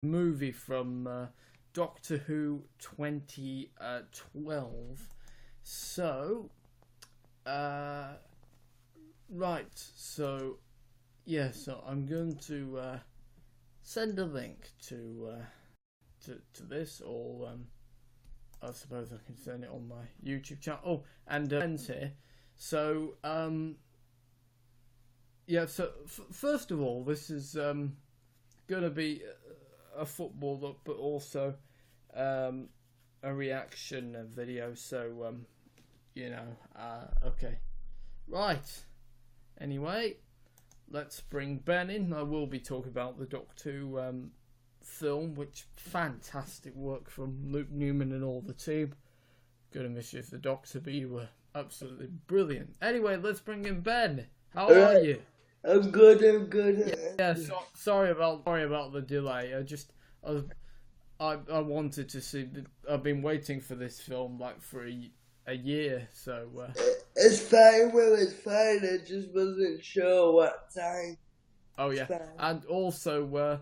movie from Doctor Who 2012. So, right. So, yeah. So I'm going to send a link to this, or I suppose I can send it on my YouTube channel. Oh, and friends here. So, yeah. So first of all, this is going to be a football look, but also a reaction video. So, okay, right. Anyway, let's bring Ben in. I will be talking about the Doctor Who film, which fantastic work from Luke Newman and all the team. Gonna miss you as the Doctor, but you were absolutely brilliant. Anyway, let's bring in Ben. How are you? I'm good. I'm good. Yeah. Sorry about the delay. I wanted to see. I've been waiting for this film like for a year. So it's fine. Well, it's fine. I just wasn't sure what time. Oh yeah, and also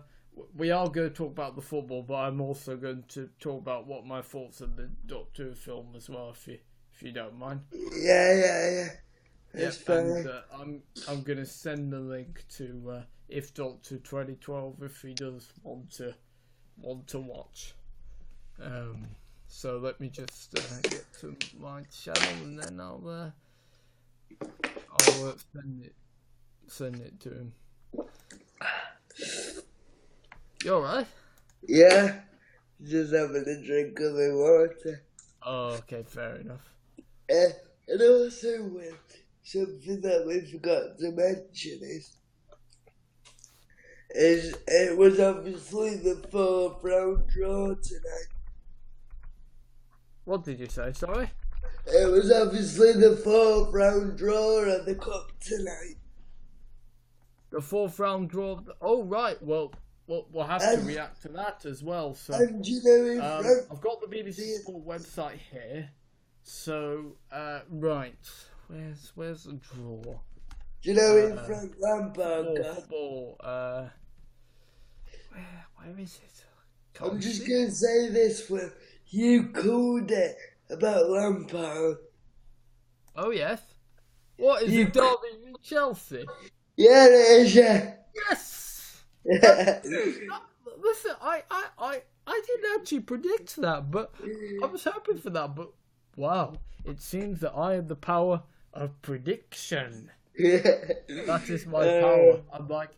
we are going to talk about the football, but I'm also going to talk about what my thoughts of the Doctor Who film as well, if you don't mind. Yeah. That's fine. And I'm going to send the link to If Doctor 2012 if he does want to watch. So let me just get to my channel, and then I'll send it to him. You alright? Yeah, just having a drink of the water. Oh, okay, fair enough. And also, something that we forgot to mention is it was obviously the 4th round draw tonight. What did you say? Sorry? It was obviously the 4th round draw of the cup tonight. The 4th round draw. Oh right. Well, we'll have to react to that as well. So, and you know, I've got the BBC Sport website here. So, right, where's the draw? Do you know in Frank Lampard got? Football. Where is it? I'm just gonna say this: when you called it about Lampard. Oh yes. What is it, derby in Chelsea? Yeah, it is. Yeah. Yes. Listen, I didn't actually predict that, but I was happy for that. But wow, it seems that I have the power of prediction. That is my power. I'm like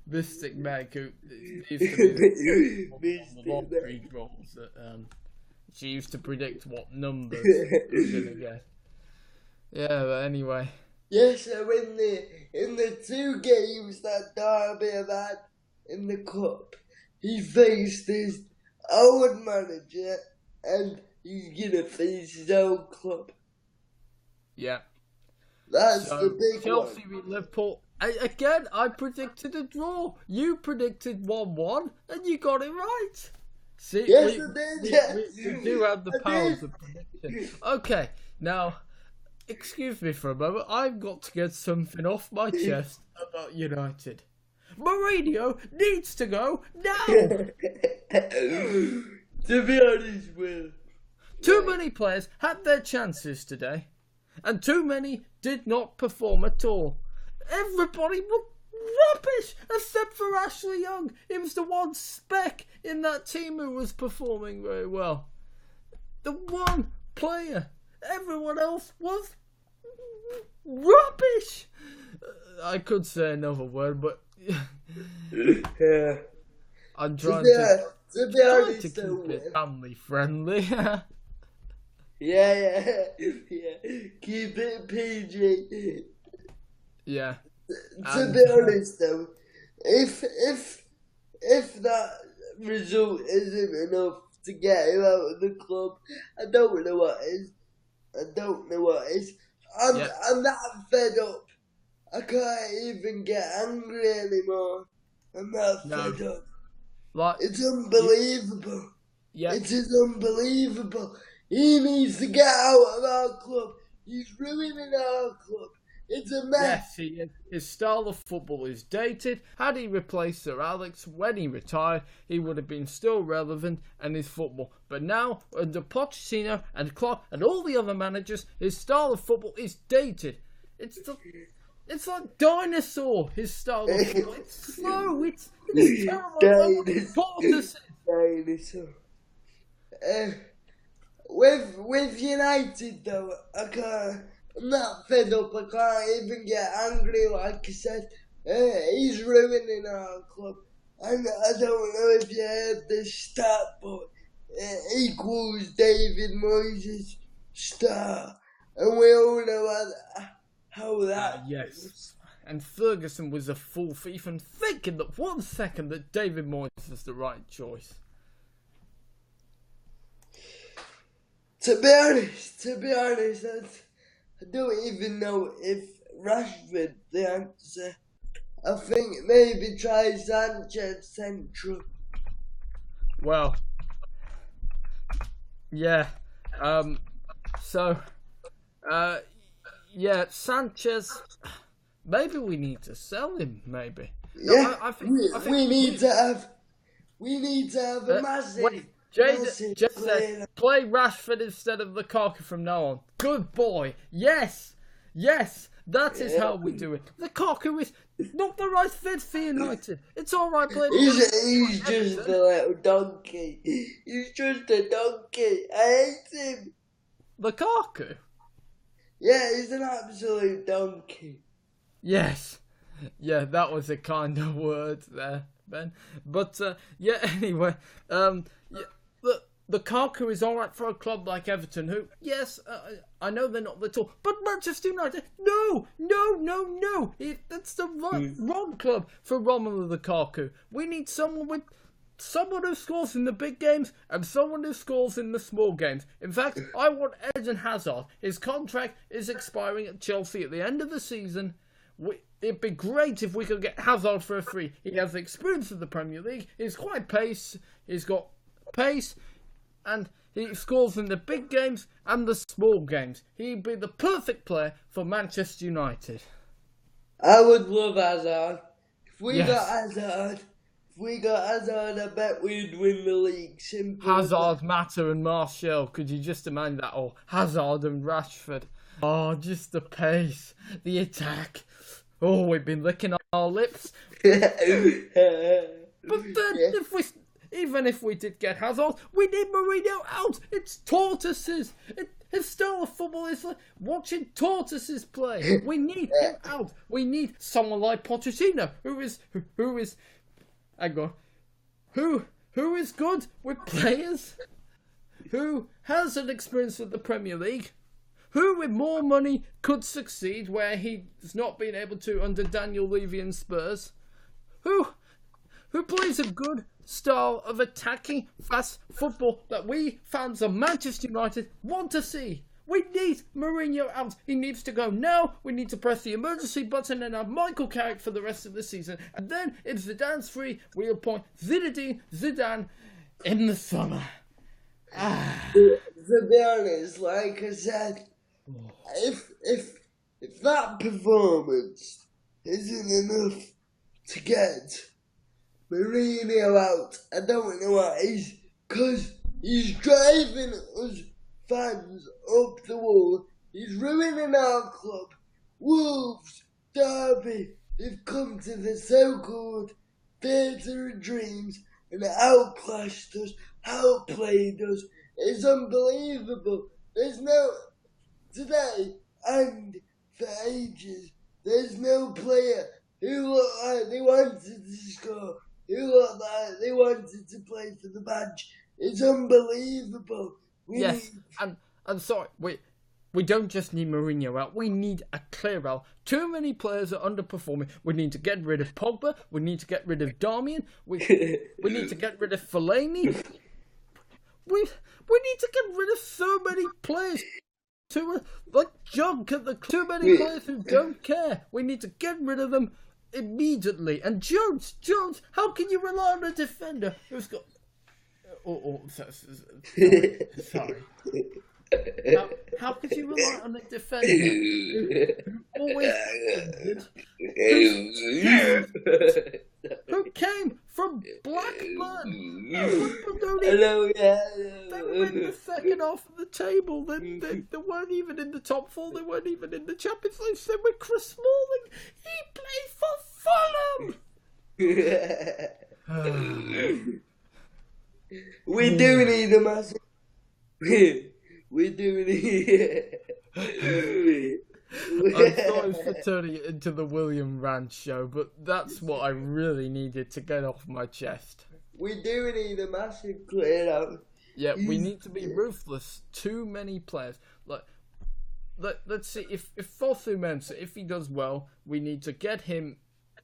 Mystic Meg, who used to be on the lottery draws that she used to predict what numbers we're gonna get. Yeah, but anyway. Yeah, so in the 2 games that Derby have had in the cup, he faced his own manager, and he's gonna face his own club. Yeah. That's the big Chelsea one. v Liverpool. Again, I predicted a draw. You predicted 1-1, and you got it right. See, yes, I did. We do have the powers of prediction. Okay, now, excuse me for a moment. I've got to get something off my chest about United. Mourinho needs to go now. To be honest, Will. Too many players had their chances today, and too many did not perform at all. Everybody was rubbish, except for Ashley Young. He was the one speck in that team who was performing very well. The one player. Everyone else was rubbish. I could say another word, but yeah. I'm trying to keep it family friendly. Yeah. Keep it PG. Yeah. To be honest though, if that result isn't enough to get him out of the club, I don't know what is. I'm that fed up. I can't even get angry anymore. I'm that fed up. It's unbelievable. Yeah. It is unbelievable. He needs to get out of our club. He's ruining our club. It's a mess. Yes, he is. His style of football is dated. Had he replaced Sir Alex when he retired, he would have been still relevant in his football. But now, under Pochettino and Klopp and all the other managers, his style of football is dated. It's like dinosaur, his style of football. It's slow, it's terrible. Dinosaur. With United though, I'm not fed up. I can't even get angry. Like I said, he's ruining our club. And I don't know if you heard this stat, but it equals David Moyes' star, and we all know how that. Yes. And Ferguson was a fool for even thinking that 1 second that David Moyes is the right choice. To be honest, I don't even know if Rashford the answer. I think maybe try Sanchez central. Well, yeah. Sanchez. Maybe we need to sell him. Maybe. Yeah, no, I think we need to have a massive. Jade said, play Rashford instead of Lukaku from now on. Good boy. Yes, that is how we do it. Lukaku is not the right fit for United. It's all right playing. He's just a little donkey. He's just a donkey. I hate him. Lukaku? Yeah, he's an absolute donkey. Yes. Yeah, that was a kind of word there, Ben. But, anyway. Look, Lukaku is alright for a club like Everton, who, yes, I know they're not the top, but Manchester United, no. That's the wrong club for Romelu Lukaku. We need someone who scores in the big games and someone who scores in the small games. In fact, I want Eden Hazard. His contract is expiring at Chelsea at the end of the season. It'd be great if we could get Hazard for a free. He has the experience of the Premier League. He's quite pace. He's got pace, and he scores in the big games and the small games. He'd be the perfect player for Manchester United. I would love Hazard. If we got Hazard, I bet we'd win the league. Simple. Hazard, Mata and Martial. Could you just imagine that? Or Hazard and Rashford. Oh, just the pace, the attack. Oh, we've been licking our lips. But then, even if we did get Hazard, we need Mourinho out. It's tortoises. His style of football is like watching tortoises play. We need him out. We need someone like Pochettino, who is good with players, who has an experience with the Premier League, who with more money could succeed where he's not been able to under Daniel Levy and Spurs, who plays a good style of attacking fast football that we fans of Manchester United want to see. We need Mourinho out. He needs to go now. We need to press the emergency button and have Michael Carrick for the rest of the season. And then, if Zidane's free, we appoint Zinedine Zidane in the summer. To be honest, like I said, if that performance isn't enough to get Mourinho out, I don't know what is, because he's driving us fans up the wall. He's ruining our club. Wolves, Derby, they've come to the so-called theatre of dreams and outclassed us, outplayed us. It's unbelievable. Today and for ages, there's no player who looked like they wanted to score, who looked like they wanted to play for the badge. It's unbelievable. I'm sorry, we don't just need Mourinho out, we need a clear out. Too many players are underperforming. We need to get rid of Pogba, we need to get rid of Darmian, we need to get rid of Fellaini. We need to get rid of so many players who are like junk at the too many players who don't care. We need to get rid of them immediately. And Jones, how can you rely on a defender who's got... sorry. How could you rely on a defender who always injured, who came from Blackburn? People don't even. They were in the second half of the table. They weren't even in the top four. They weren't even in the Champions League. They were Chris Smalling. He played for Fulham. We do need a massive. We do need. I'm sorry for turning it into the William Rand show, but that's what I really needed to get off my chest. We do need a massive clear out. Yeah, we need to be ruthless. Too many players. Let's see if Fosu Mensah, if he does well, we need to get him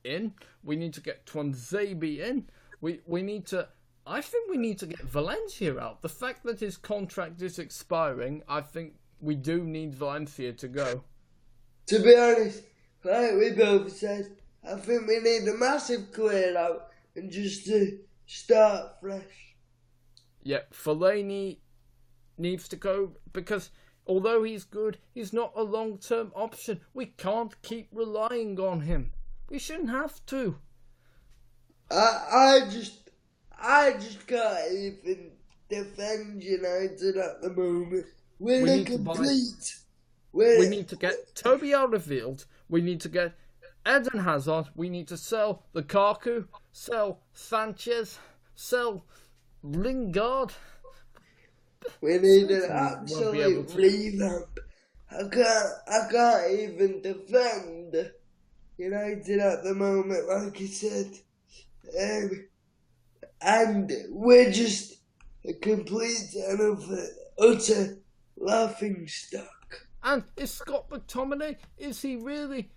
in. We need to get Twanzebe in. We need to. I think we need to get Valencia out. The fact that his contract is expiring, I think we do need Valencia to go. To be honest, like we both said, I think we need a massive clear out and just to start fresh. Yeah, Fellaini needs to go because although he's good, he's not a long-term option. We can't keep relying on him. We shouldn't have to. I just can't even defend United at the moment. We need to get Toby Alderweireld. We need to get Eden Hazard. We need to sell Lukaku, sell Sanchez, sell Lingard. We need an absolute revamp. I can't even defend United at the moment, like I said. And we're just a complete and utter laughing stock. And is Scott McTominay, is he really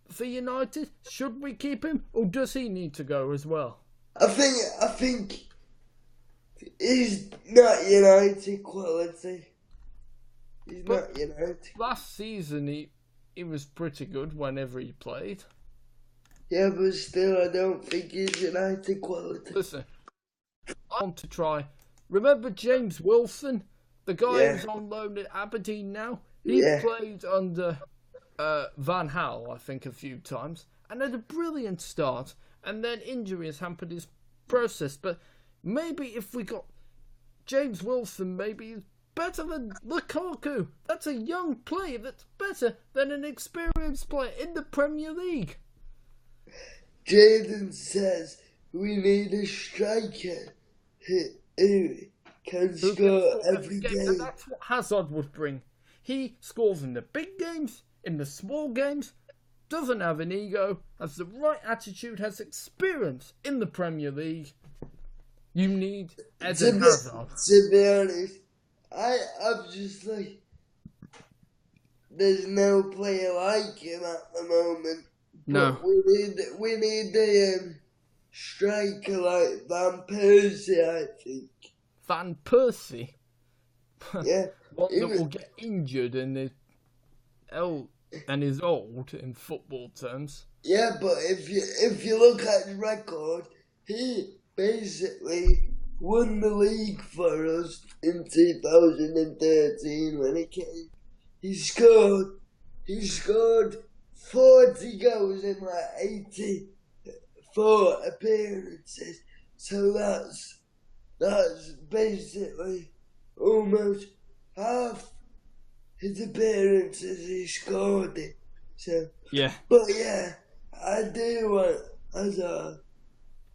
for United? Should we keep him, or does he need to go as well? I think he's not United quality. He's not United. Last season he was pretty good whenever he played. Yeah, but still I don't think he's United quality. Listen, I want to try. Remember James Wilson? The guy who's on loan at Aberdeen now? He played under Van Gaal, I think, a few times, and had a brilliant start, and then injuries hampered his process. But maybe if we got James Wilson, maybe he's better than Lukaku. That's a young player that's better than an experienced player in the Premier League. Jaden says we need a striker who can score every game. And that's what Hazard would bring. He scores in the big games, in the small games, doesn't have an ego, has the right attitude, has experience in the Premier League. You need Eden Hazard. To be honest, I'm just like, there's no player like him at the moment. No. But we need a striker like Van Persie, I think. Van Persie? Yeah. One that will get injured and is old in football terms. Yeah, but if you look at his record, he basically won the league for us in 2013 when he came. He scored 40 goals in like 84 appearances. So that's basically almost half his appearances he scored it. So yeah. But yeah, I do want Hazard.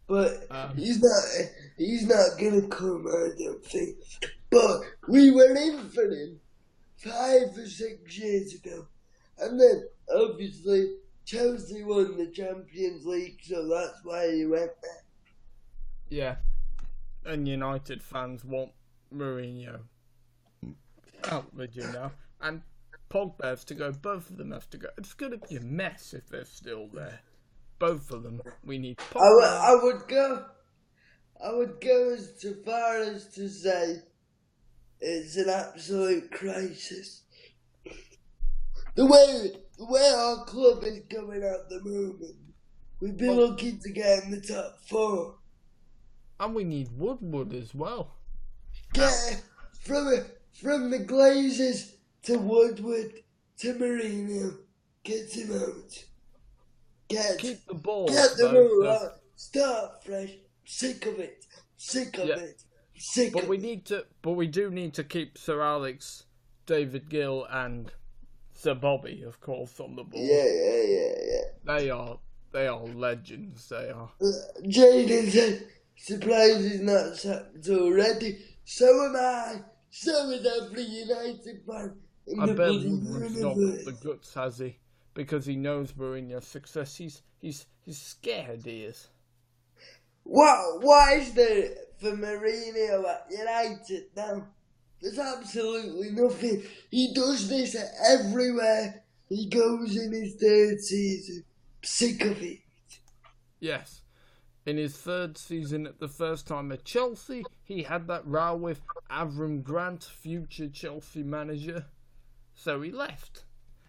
But he's not gonna come, I don't think. But we were in for him 5 or 6 years ago. And then obviously Chelsea won the Champions League, so that's why he went there. Yeah. And United fans want Mourinho out with you now. And Pogba has to go, both of them have to go. It's gonna be a mess if they're still there. Both of them. We need Pogba. I would go as far as to say it's an absolute crisis. The way our club is going at the moment, we'd be lucky to get in the top 4. And we need Woodward as well. From from the Glazers to Woodward to Mourinho. Get him out. Keep the ball Get up, them though. all out. Start fresh. Sick of it. Sick of it. Sick of it. But we do need to keep Sir Alex, David Gill, and Sir Bobby, of course, on the ball. Yeah. They are legends. They are. Jaden said, surprised he's not sacked already. So am I. So is every United fan in I the bet bloody Woodward's not got universe. the guts, has he? Because he knows Mourinho's success. He's scared, he is. What is there for Mourinho at United now? There's absolutely nothing. He does this everywhere he goes in his third season. Sick of it. Yes. In his third season, at the first time at Chelsea, he had that row with Avram Grant, future Chelsea manager. So he left.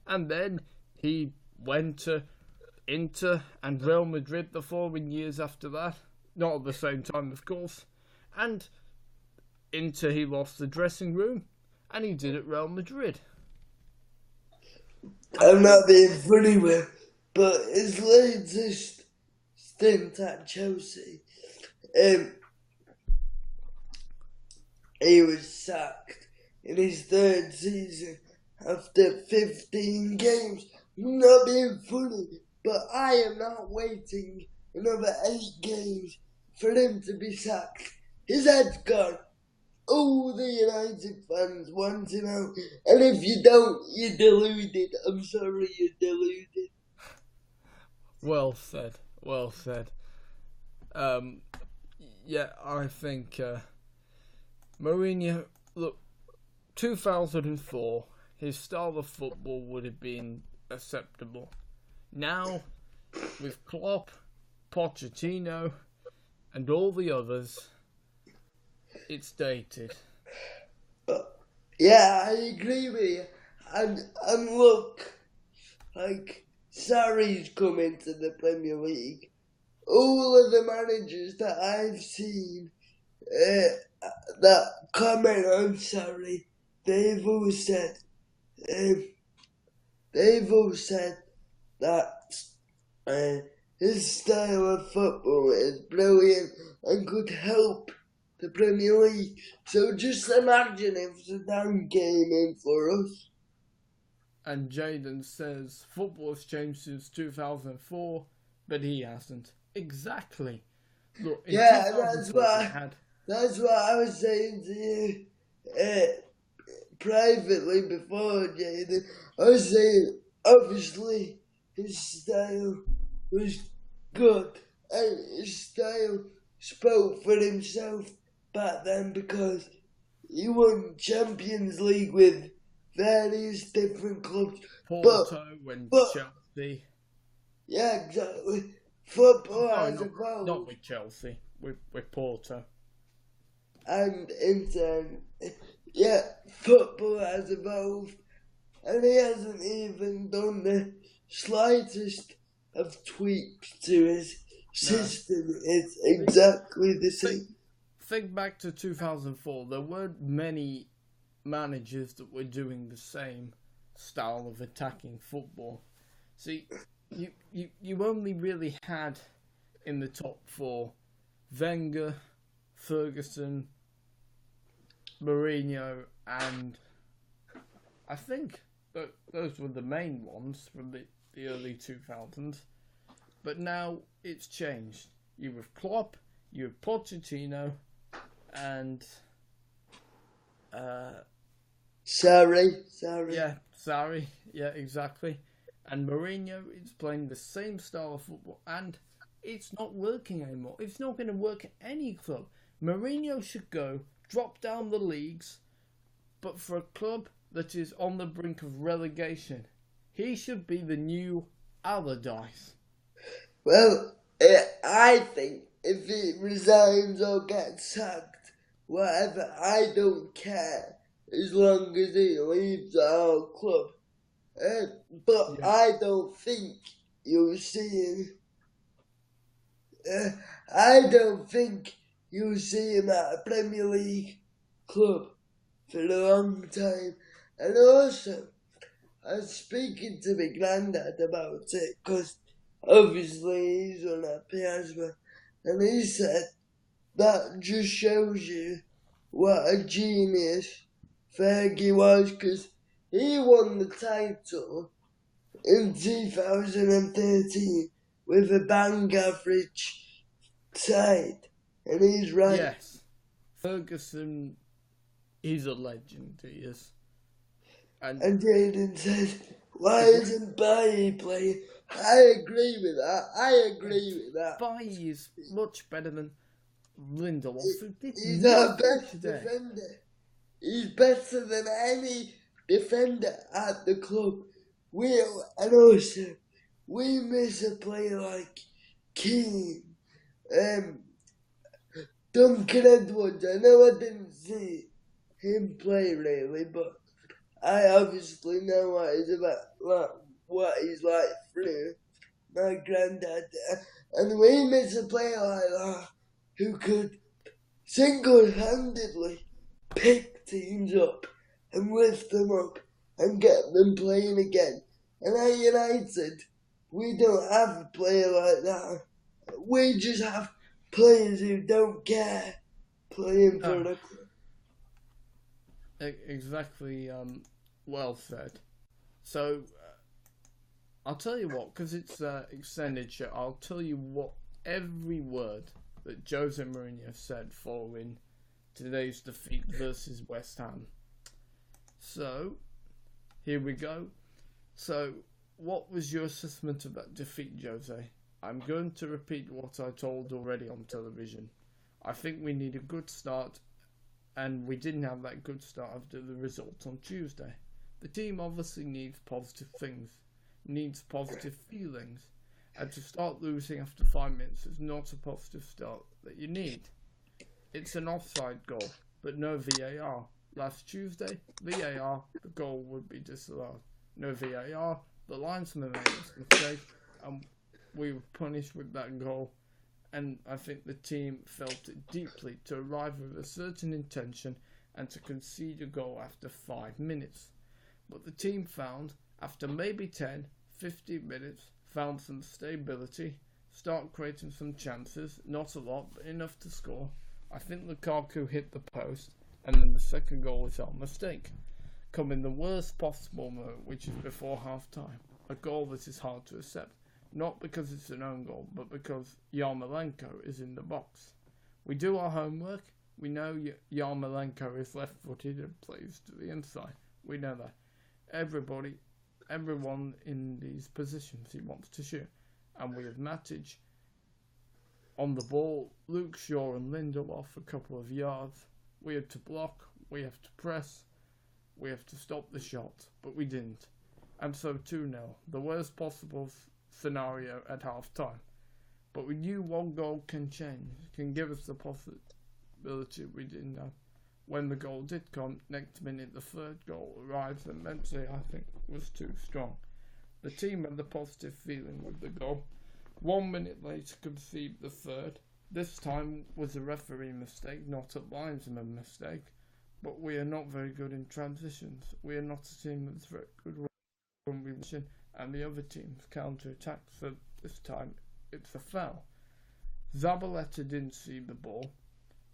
And then he went to Inter and Real Madrid the following years after that. Not at the same time, of course. And Inter, he lost the dressing room. And he did at Real Madrid. I'm not being funny with, but his latest stint at Chelsea, he was sacked in his third season after 15 games. I'm not being funny, but I am not waiting another 8 games for him to be sacked. His head's gone. All the United fans want him out, and if you don't, you're deluded. I'm sorry, you're deluded. Well said. Well said. Yeah, I think Mourinho, look, 2004, his style of football would have been acceptable. Now, with Klopp, Pochettino, and all the others, it's dated. Yeah, I agree with you. And look, like, Sarri's coming to the Premier League. All of the managers that I've seen that comment on Sarri, they've all said that his style of football is brilliant and could help the Premier League. So just imagine if Zidane came in for us. And Jaden says football has changed since 2004, but he hasn't. Exactly. Look, in Yeah, 2004 that's what I was saying to you privately before, Jaden. I was saying, obviously, his style was good, and his style spoke for himself back then because he won Champions League with various different clubs. Porto and Chelsea. Yeah, exactly. Football has evolved. Not with Chelsea, with Porto. And Inter. Yeah, football has evolved. And he hasn't even done the slightest of tweaks to his system. It's exactly the same. Think back to 2004. There weren't many managers that were doing the same style of attacking football. See, you only really had in the top 4 Wenger, Ferguson, Mourinho, and I think that those were the main ones from the early 2000s. But now it's changed. You have Klopp, you have Pochettino, and Sorry. Yeah, exactly. And Mourinho is playing the same style of football, and it's not working anymore. It's not going to work at any club. Mourinho should go, drop down the leagues, but for a club that is on the brink of relegation, he should be the new Allardyce. Well, I think if he resigns or gets sacked, whatever, I don't care as long as he leaves our club. But yeah. I don't think you'll see him. I don't think you'll see him at a Premier League club for a long time. And also, I was speaking to my granddad about it because obviously he's unhappy as well. And he said that just shows you what a genius Fergie was, because he won the title in 2013 with a bang average side. And he's right. Yes, Ferguson is a legend, he is. And Jaden says, why isn't Bailly playing? I agree with that. Bailly is much better than Lindelof. He's our best defender. He's better than any defender at the club. And also, we miss a player like Keane, Duncan Edwards. I know I didn't see him play really, but I obviously know what he's like through my granddad. And we miss a player like that who could single-handedly pick teams up and lift them up and get them playing again. And at United, we don't have a player like that. We just have players who don't care playing for the club. Exactly, well said. So, I'll tell you what, because it's extended show, I'll tell you what every word that Jose Mourinho said following today's defeat versus West Ham. So, here we go. So, what was your assessment of that defeat, Jose? I'm going to repeat what I told already on television. I think we need a good start, and we didn't have that good start after the result on Tuesday. The team obviously needs positive things, needs positive feelings, and to start losing after 5 minutes is not a positive start that you need. It's an offside goal, but no VAR. Last Tuesday, VAR, the goal would be disallowed. No VAR, the linesman made a mistake, and we were punished with that goal. And I think the team felt it deeply to arrive with a certain intention and to concede a goal after 5 minutes. But the team found, after maybe 10, 15 minutes, found some stability, start creating some chances, not a lot, but enough to score. I think Lukaku hit the post, and then the second goal was our mistake. Come in the worst possible moment, which is before half-time. A goal that is hard to accept. Not because it's an own goal, but because Yarmolenko is in the box. We do our homework. We know Yarmolenko is left-footed and plays to the inside. We know that. Everyone in these positions he wants to shoot. And we have Matic on the ball, Luke Shaw and Lindelof a couple of yards. We have to block, we have to press, we have to stop the shot, but we didn't. And so 2-0, the worst possible scenario at half time. But we knew one goal can change, can give us the possibility we didn't know. When the goal did come, next minute the third goal arrives and Menzi, I think, was too strong. The team had the positive feeling with the goal. 1 minute later conceded the third. This time was a referee mistake, not a linesman mistake. But we are not very good in transitions. We are not a team that's very good when we win, and the other teams counter-attack, so this time it's a foul. Zabaleta didn't see the ball.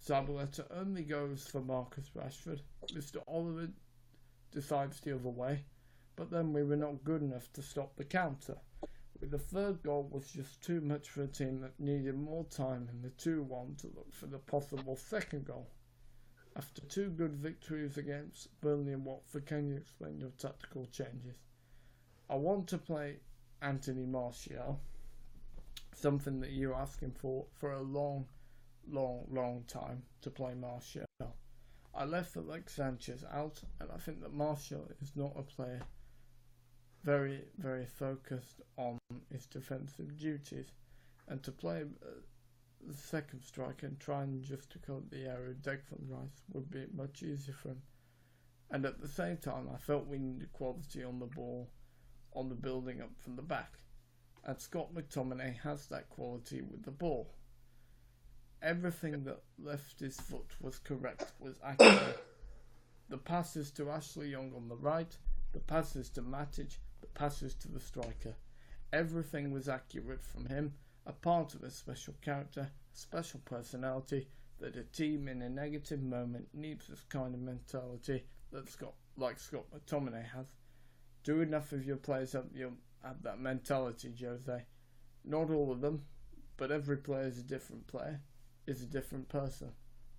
Zabaleta only goes for Marcus Rashford. Mr. Oliver decides the other way, but then we were not good enough to stop the counter. The third goal was just too much for a team that needed more time in the 2-1 to look for the possible second goal. After 2 good victories against Burnley and Watford, can you explain your tactical changes? I want to play Anthony Martial, something that you're asking for a long time to play Martial. I left Alex Sanchez out, and I think that Martial is not a player very, very focused on his defensive duties, and to play the second striker and try and just to cut the area of Declan Rice would be much easier for him. And at the same time, I felt we needed quality on the ball, on the building up from the back, and Scott McTominay has that quality with the ball. Everything that left his foot was correct, was accurate. The passes to Ashley Young on the right, the passes to Matic, the passes to the striker. Everything was accurate from him, a part of a special character, a special personality, that a team in a negative moment needs this kind of mentality that Scott McTominay has. Do enough of your players have that mentality, Jose. Not all of them, but every player is a different player, is a different person.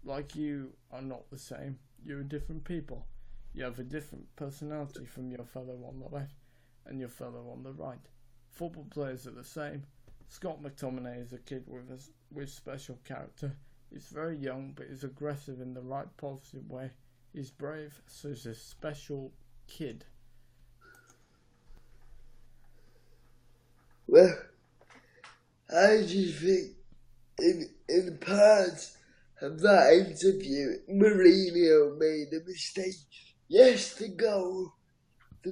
Like you are not the same, you're different people. You have a different personality from your fellow on the left and your fellow on the right. Football players are the same. Scott McTominay is a kid with special character. He's very young, but he's aggressive in the right positive way. He's brave, so he's a special kid. Well, I just think in parts of that interview, Mourinho made a mistake. Yes, the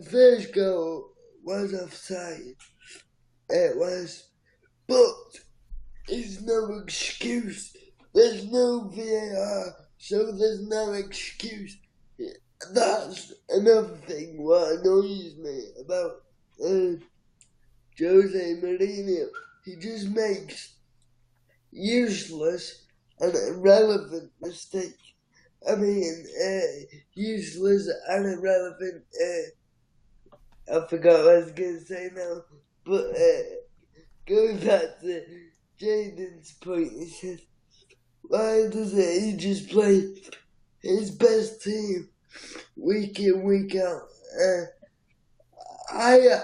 first goal was offside. It was, but it's no excuse. There's no VAR, so there's no excuse. That's another thing what annoys me about Jose Mourinho. He just makes useless and irrelevant mistakes. I mean, useless and irrelevant. I forgot what I was going to say now. But going back to Jaden's point, he says, why doesn't he just play his best team week in, week out? I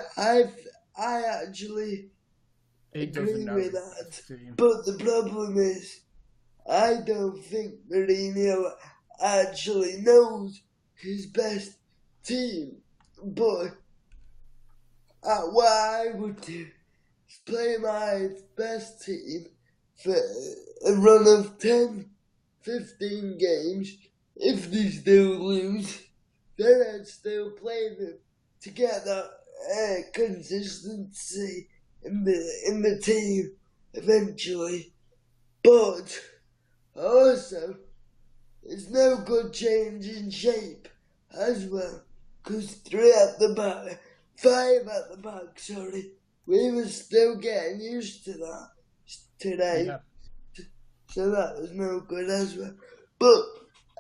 actually agree with that. But the problem is, I don't think Mourinho actually knows his best team. But what I would do is play my best team for a run of 10, 15 games. If they still lose, then I'd still play them to get that consistency in the team eventually. But also, it's no good changing shape as well, because 3 at the back, 5 at the back, we were still getting used to that today. Yeah. So that was no good as well. But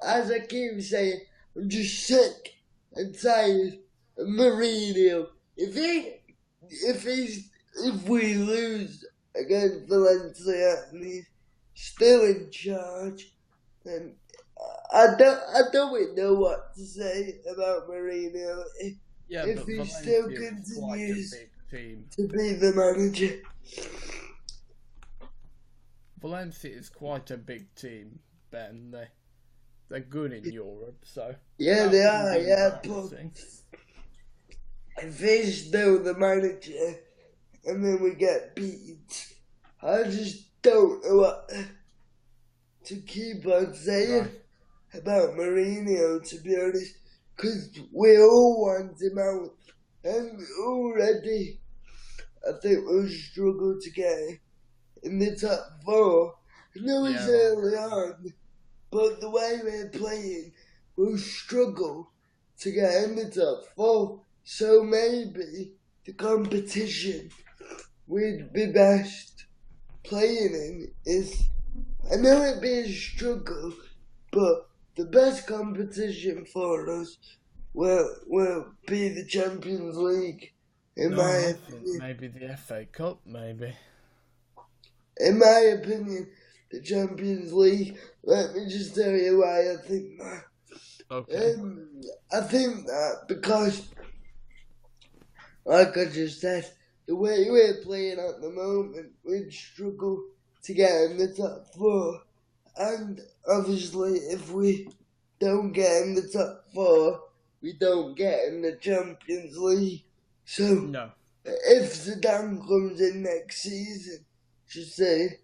as I keep saying, I'm just sick and tired of Mourinho. If we lose against Valencia and he's still in charge, then I don't know what to say about Mourinho. If he still continues to be the manager. Valencia is quite a big team, Ben. They're good in Europe, so... Yeah, they are, yeah, but if he's still the manager and then we get beat, I just don't know what to keep on saying about Mourinho, to be honest, because we all want him out, and already I think we'll struggle to get in the top 4. I know it's early on, but the way we're playing, we'll struggle to get in the top 4. So maybe the competition we'd be best playing in is, I know it'd be a struggle, but the best competition for us will be the Champions League, in my opinion. Maybe the FA Cup, maybe. In my opinion, the Champions League. Let me just tell you why I think that. Okay. I think that because, like I just said, the way we're playing at the moment, we'd struggle to get in the top 4. And obviously, if we don't get in the top 4, we don't get in the Champions League. So, no. If Zidane comes in next season, should say,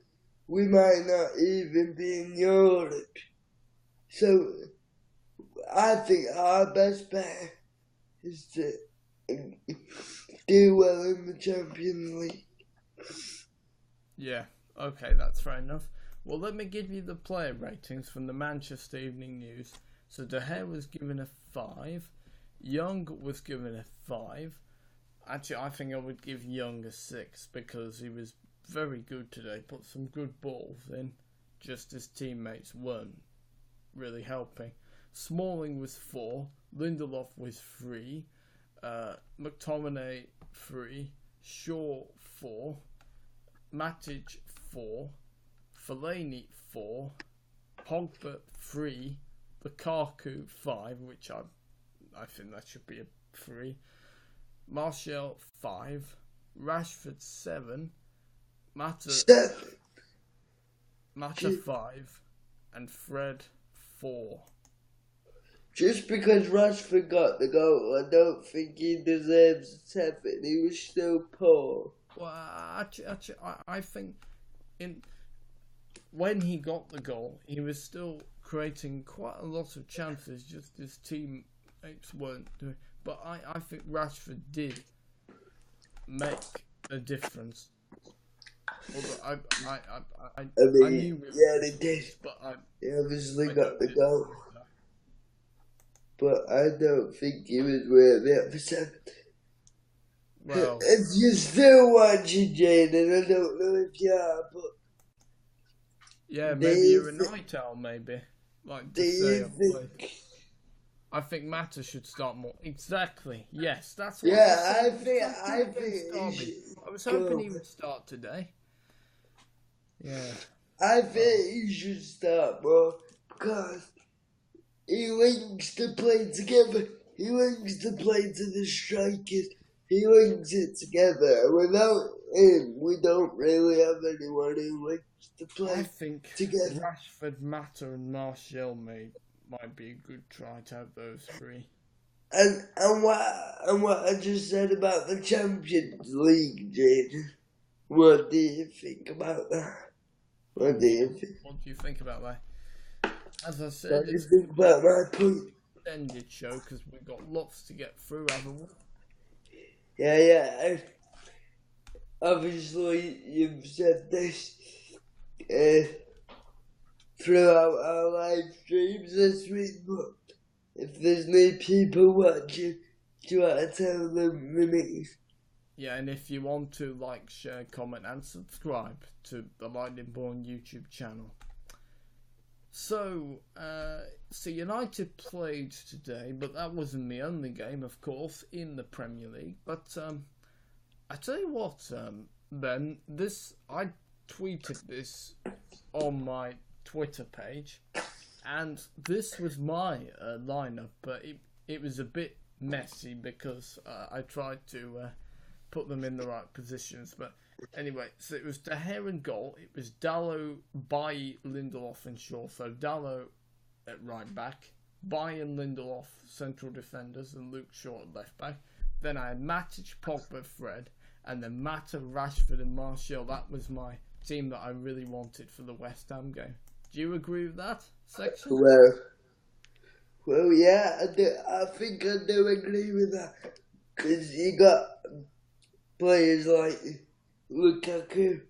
we might not even be in Europe. So, I think our best bet is to do well in the Champions League. Yeah, okay, that's fair enough. Well, let me give you the player ratings from the Manchester Evening News. So De Gea was given a 5. Young was given a 5. Actually, I think I would give Young a 6 because he was very good today. Put some good balls in, just his teammates weren't really helping. Smalling was 4. Lindelof was 3. McTominay 3. Shaw 4. Matic 4. Fellaini 4. Pogba 3. Lukaku 5, which I think that should be a 3. Martial 5. Rashford 7. Mata 5. And Fred 4. Just because Rashford got the goal, I don't think he deserves a 7. He was still poor. Well, actually, I think when he got the goal, he was still creating quite a lot of chances. Just his teammates weren't doing. But I think Rashford did make a difference. Although I knew they did. But he obviously got the goal. But I don't think he was worth it for 7. Well, if you're still watching, Jaden, I don't know if you are, but yeah, maybe you're a night owl, maybe. Like to say, I think Mata should start more. Exactly. Yes, that's what I was hoping he would start today. Yeah. I think he should start more because he links the play together. He links the play to the strikers. He links it together. Without him, we don't really have anyone who links the play I think together. Rashford, Mata, and Martial might be a good try to have those 3. And what I just said about the Champions League, Jaden. What do you think about that? What do you think about that? As I said, it's think about my point? Extended show because we've got lots to get through, haven't we? Yeah. Obviously, you've said this throughout our live streams this week, but if there's new people watching, do you want to tell them the news? Yeah, and if you want to like, share, comment, and subscribe to the Lightning Born YouTube channel. So United played today, but that wasn't the only game, of course, in the Premier League. But I tell you what, Ben, I tweeted this on my Twitter page, and this was my lineup, but it was a bit messy because I tried to put them in the right positions. But anyway, so it was De Gea in goal. It was Dalot, Bailly, Lindelof, and Shaw. So Dalot at right back, Bailly and Lindelof central defenders, and Luke Shaw at left back. Then I had Matic, Pogba, Fred, and then Mata, Rashford, and Martial. That was my team that I really wanted for the West Ham game. Do you agree with that section? Well, yeah, I do. I think I do agree with that because you got players like Lukaku,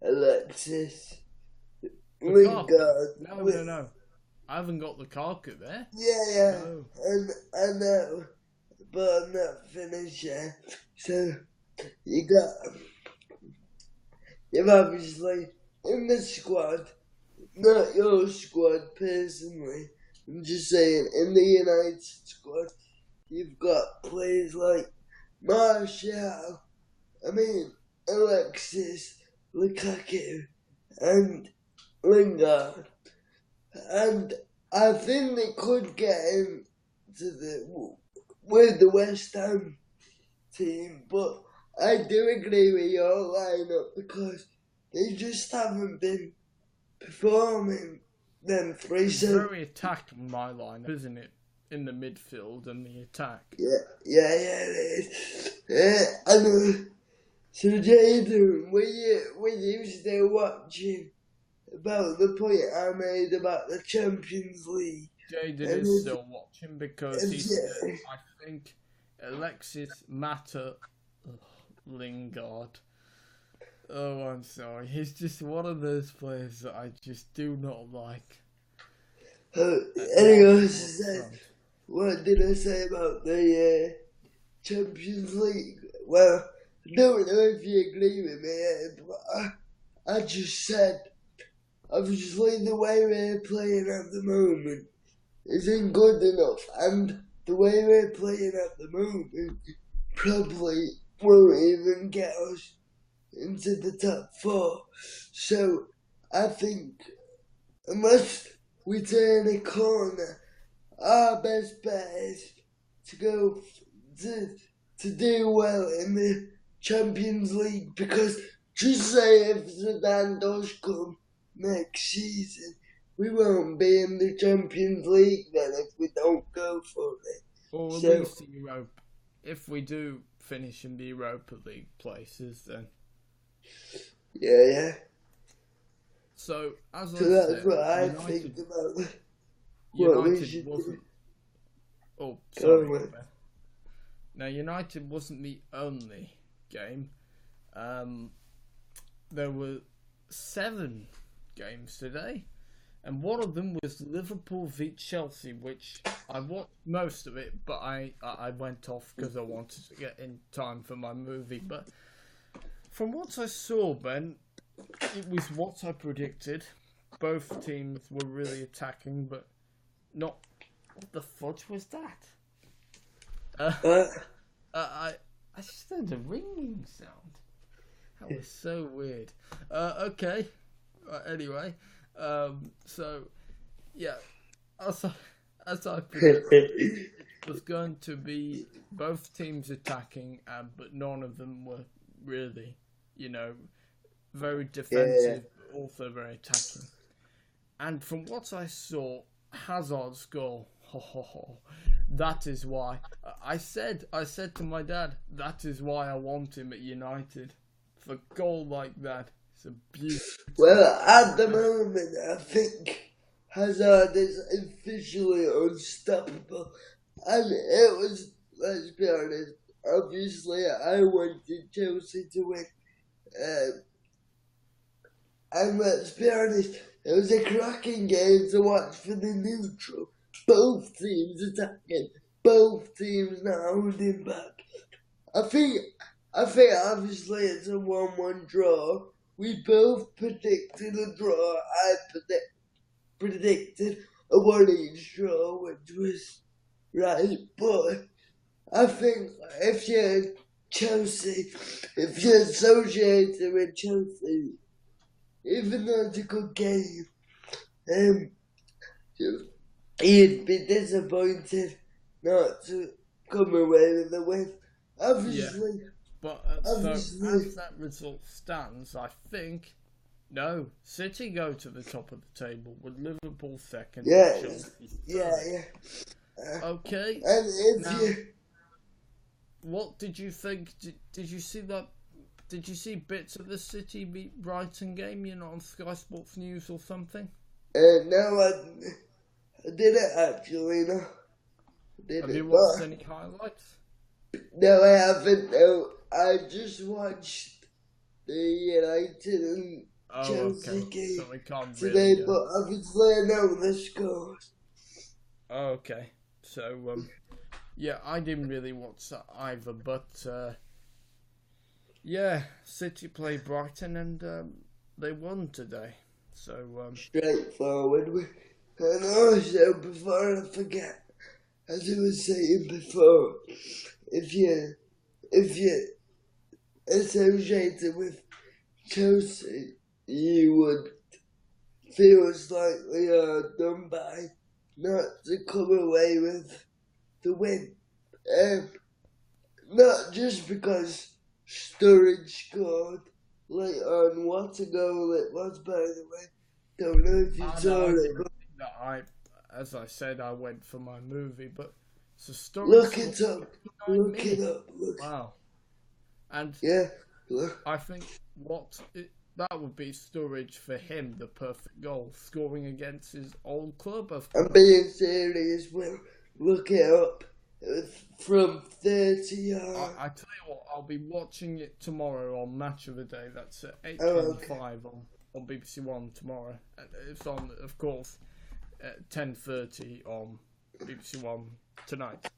Alexis, Lingard. No. I haven't got Lukaku there. Yeah. No. And I know, but I'm not finished yet. So you've obviously in the squad, not your squad personally. I'm just saying, in the United squad, you've got players like Martial, Alexis, Lukaku, and Lingard. And I think they could get into with the West Ham team, but I do agree with your lineup because they just haven't been performing them 3. It's very attack my lineup, isn't it? In the midfield and the attack. Yeah, it is. I know. So Jaden, were you still watching about the point I made about the Champions League? Jaden is still watching because I think Alexis, Mata, Lingard. Oh, I'm sorry. He's just one of those players that I just do not like. Anyway, Front. what did I say about the Champions League? Well, I don't know if you agree with me, but I just said, obviously the way we're playing at the moment isn't good enough, and the way we're playing at the moment probably won't even get us into the top four. So I think unless we turn a corner, our best bet is to go to do well in the Champions League, because just say if Zidane does come next season, we won't be in the Champions League then if we don't go for it. Or at So, least the Europa. If we do finish in the Europa League places, then. yeah. So, as So I that's said, what I think about what we should wasn't. do. Oh, Go sorry. on. Now, United wasn't the only game. There were 7 games today, and one of them was Liverpool v Chelsea, which I watched most of it, but I went off because I wanted to get in time for my movie. But from what I saw, Ben, it was what I predicted. Both teams were really attacking, but not. What the fudge was that? I just heard a ringing sound. That was so weird. Okay. Anyway, so yeah, as I predicted, it was going to be both teams attacking, but none of them were really, very defensive, but also very attacking. And from what I saw, Hazard's goal. That is why I said to my dad, that is why I want him at United. For a goal like that, it's a beautiful. Well, at the moment, I think Hazard is officially unstoppable, and it was. Let's be honest. Obviously, I wanted Chelsea to win, and let's be honest, it was a cracking game to watch for the neutral. Both teams attacking, both teams not holding back. I think obviously it's a 1-1 draw. We both predicted a draw. I predicted a 1-1 draw, which was right. But I think if you're Chelsea, if you're associated with Chelsea, even though it's a good game, you'd be disappointed not to come away with the win. Obviously. Yeah. But so as that result stands, I think City go to the top of the table with Liverpool second. Yeah. Okay. And if now, what did you think? Did you see that? Did you see bits of the City beat Brighton game? On Sky Sports News or something? No, I didn't actually. No. Have you watched any highlights? No, I haven't. No, I just watched the United and Chelsea game so we can't today, really, but obviously I know the scores. Okay, so I didn't really watch that either, but City played Brighton and they won today. So straightforward. And also, before I forget, as I was saying before, if you're associated with Chelsea, you would feel slightly done by not to come away with the win. Not just because Sturridge scored late on. What a goal it was, by the way. Don't know if you saw it. As I said, I went for my movie, but so Sturridge. Look it up. Look it up. Wow. And look. I think that would be Sturridge for him, the perfect goal, scoring against his old club. I'm being serious. Well, look it up. From 30 yards. I tell you what, I'll be watching it tomorrow on Match of the Day. That's at 8:25 on BBC One tomorrow. And it's on, of course. at 10:30 on BBC One tonight.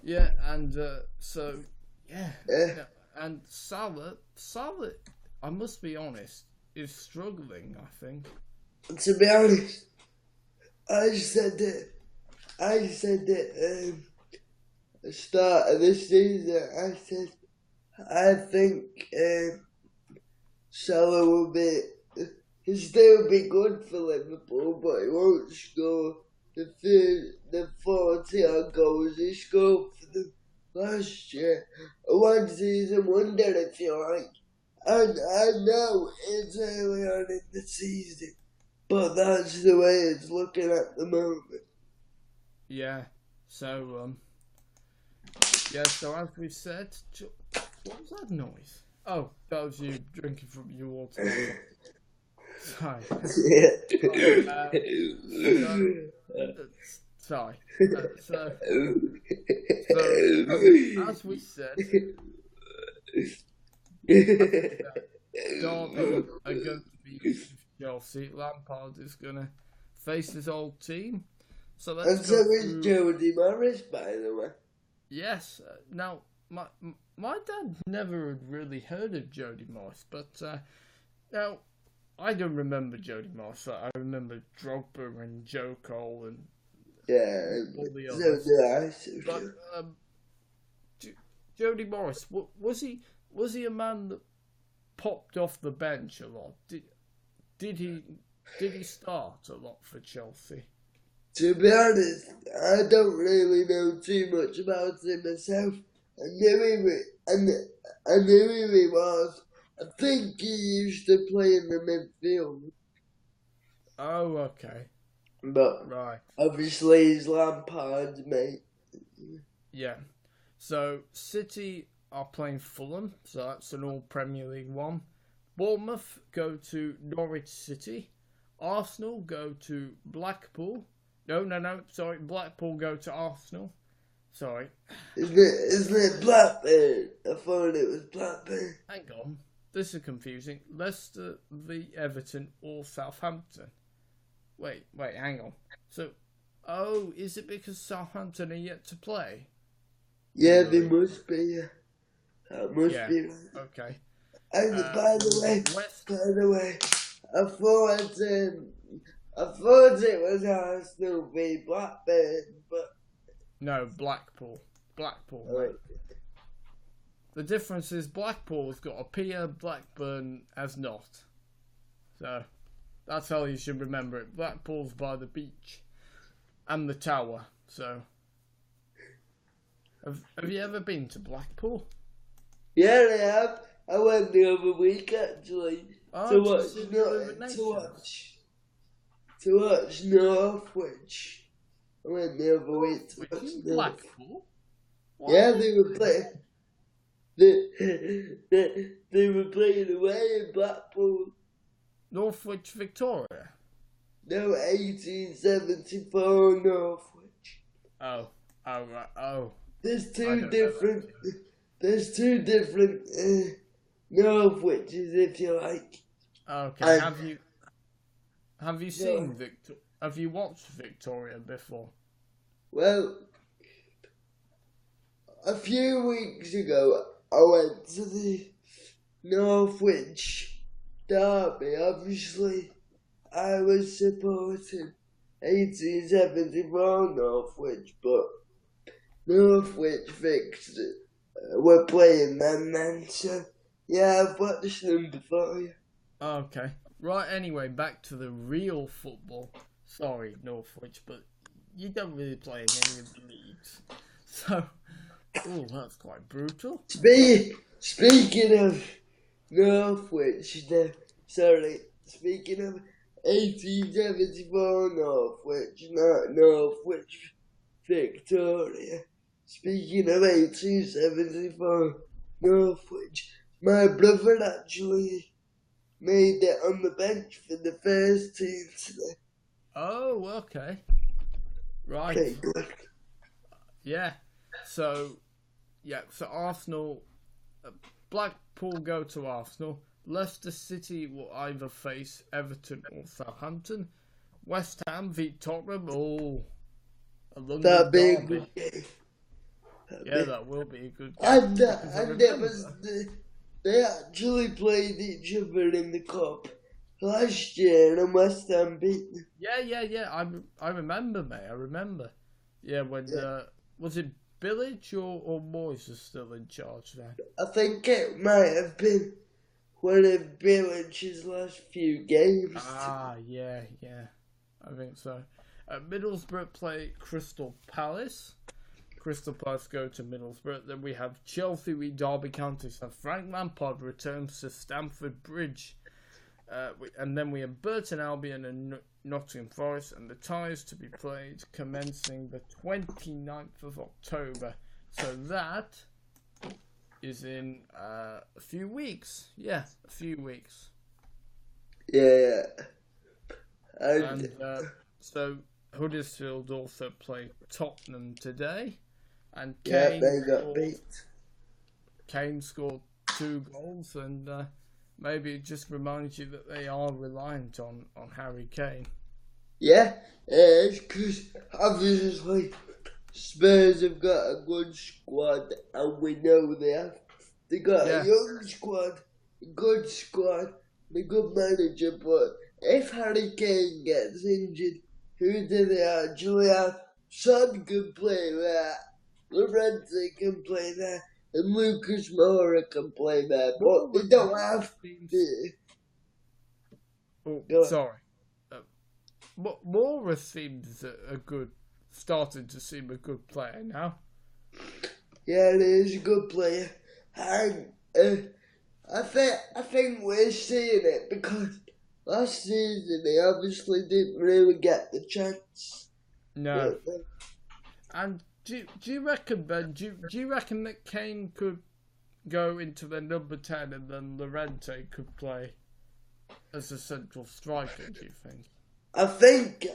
Yeah, and so yeah, and Salah, I must be honest, is struggling. I think. To be honest, I said that at the start of this season. I said I think Salah will he'll still be good for Liverpool, but he won't score the 40 odd goals he scored for them last year. A one season wonder, if you like. And I know it's early on in the season, but that's the way it's looking at the moment. Yeah. So so as we said, what was that noise? Oh, that was you drinking from your water. Sorry. Sorry. So as we said, Derby are going to be Chelsea. Lampard is going to face his old team. So let's and so is Jody Morris, by the way. Yes. Now, my dad never had really heard of Jody Morris, but now I don't remember Jody Morris. I remember Drogba and Joe Cole and all the others. But Jody Morris, was he a man that popped off the bench a lot? Did he start a lot for Chelsea? To be honest, I don't really know too much about him myself. I knew who he was. I think he used to play in the midfield. Oh, okay. But right. Obviously he's Lampard's mate. Yeah. So City are playing Fulham, so that's an all Premier League one. Bournemouth go to Norwich City. Arsenal go to Blackpool. No, sorry, Blackpool go to Arsenal. Sorry. Isn't it Blackburn? I thought it was Blackburn. Hang on. This is confusing. Leicester v Everton or Southampton. Wait, hang on. So, is it because Southampton are yet to play? Yeah, they must be. That must be right. Okay. And by the way, I thought it was Arsenal v Blackburn, but no, Blackpool. Blackpool. Right. The difference is Blackpool's got a pier, Blackburn has not. So that's how you should remember it. Blackpool's by the beach and the tower. So have you ever been to Blackpool? Yeah, I have. I went the other week actually to watch Norwich. I went the other week to watch Blackpool. Yeah, they were playing. They were playing away in Blackpool. Norwich Victoria? No, 1874 Norwich. Oh, right. Oh. There's two different Norwiches, if you like. Okay. Have you seen Have you watched Victoria before? Well, a few weeks ago, I went to the Norwich derby. Obviously, I was supporting 1874 Norwich, but Norwich fixed it. We're playing them then, so yeah, I've watched them before. Yeah. Okay. Right, anyway, back to the real football. Sorry, Norwich, but you don't really play in any of the leagues. So, that's quite brutal. Speaking of Norwich, speaking of 1874 Norwich, not Norwich Victoria. Speaking of 1874 Norwich, my brother actually made it on the bench for the first team today. Oh, okay. Right. Okay, good. Yeah. So Arsenal, Blackpool go to Arsenal. Leicester City will either face Everton or Southampton. West Ham beat Tottenham. Oh, a That'd London be a derby. good game. Yeah, that will be a good game. And Because it was they actually played each other in the cup last year, and West Ham beat them. Yeah. I remember, mate. I remember. Yeah, when was it Village or Moyes was still in charge then? I think it might have been one of Village's last few games. Yeah. I think so. Middlesbrough play Crystal Palace. Crystal Palace go to Middlesbrough. Then we have Chelsea v Derby County. So Frank Lampard returns to Stamford Bridge. And then we have Burton Albion and Nottingham Forest. And the ties to be played commencing the 29th of October. So that is in a few weeks. Yeah, a few weeks. Yeah. And so Huddersfield also play Tottenham today. And Kane, they got beat. Kane scored 2 goals, and maybe it just reminds you that they are reliant on Harry Kane. Yeah, it's because obviously Spurs have got a good squad, and we know they have. They got a young squad, a good squad, and a good manager, but if Harry Kane gets injured, who do they actually have? Son can play there, Llorente can play there, and Lucas Moura can play there, but they don't have sorry. Moura seems starting to seem a good player now. Yeah, he is a good player, and I think we're seeing it because last season he obviously didn't really get the chance. No. And do you reckon, Ben? Do you reckon that Kane could go into the number 10 and then Llorente could play as a central striker? Do you think? I think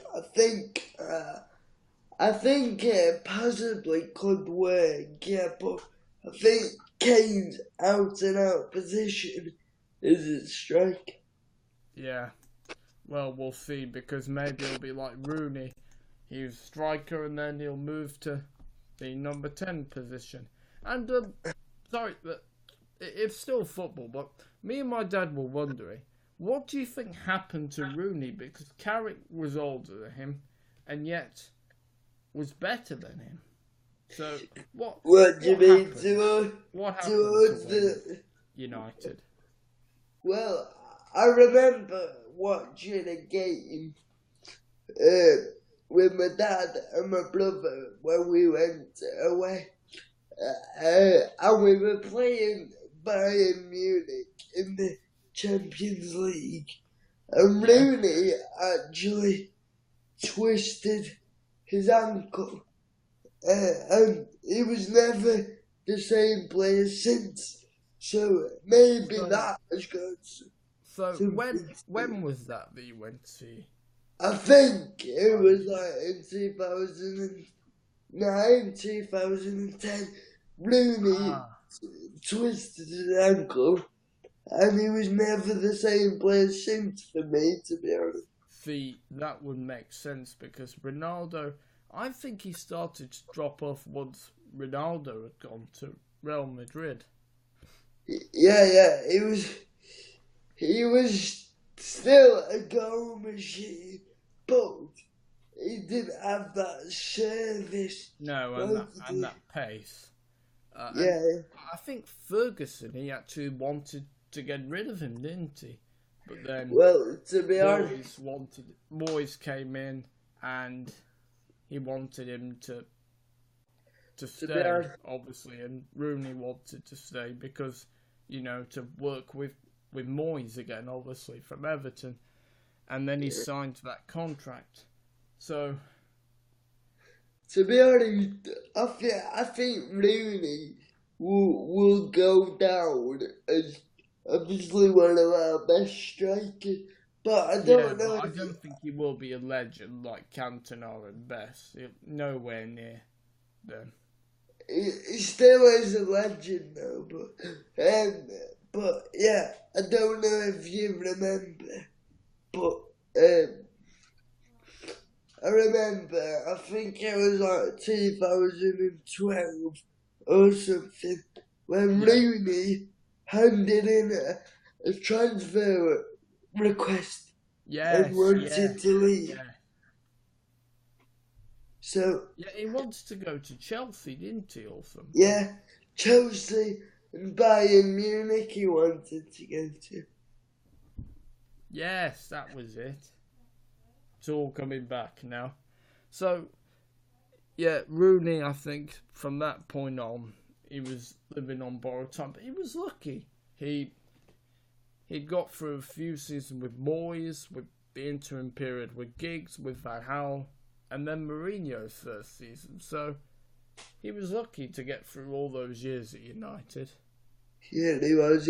it possibly could work, yeah, but I think Kane's out and out position is a strike. Yeah. Well, we'll see, because maybe it'll be like Rooney. He's striker and then he'll move to the number 10 position. And, sorry, it's still football, but me and my dad were wondering, what do you think happened to Rooney? Because Carrick was older than him, and yet was better than him. So, what do you mean what happened to United? Well, I remember watching a game with my dad and my brother when we went away. And we were playing Bayern Munich in the Champions League. And Rooney actually twisted his ankle. And he was never the same player since. So maybe that has got So when was that you went to see? I think it was like in 2009, 2010. Rooney twisted his ankle, and he was never the same player since, for me, to be honest. See, that would make sense, because Ronaldo, I think he started to drop off once Ronaldo had gone to Real Madrid. Yeah, he was still a goal machine, but he didn't have that service. No, and that pace. I think Ferguson, he actually wanted to get rid of him, didn't he? But then, well, to be honest, Moyes came in and he wanted him to stay, obviously, and Rooney wanted to stay because, to work with Moyes again, obviously, from Everton. And then he signed that contract. So, to be honest, I think Rooney will go down as obviously one of our best strikers. But I don't know. I don't think he will be a legend like Cantona and Best. Nowhere near them. He still is a legend though, but yeah, I don't know if you remember, but I remember, I think it was like 2012 or something, when Rooney handed in a transfer request and wanted to leave. Yeah. So Yeah, he wants to go to Chelsea, didn't he, or something? yeah, Chelsea and Bayern Munich he wanted to go to. Yes, that was it. It's all coming back now. So, yeah, Rooney, I think, from that point on, he was living on borrowed time, but he was lucky. He'd got through a few seasons with Moyes, with the interim period with Giggs, with Van Gaal, and then Mourinho's first season. So, he was lucky to get through all those years at United. Yeah, he was.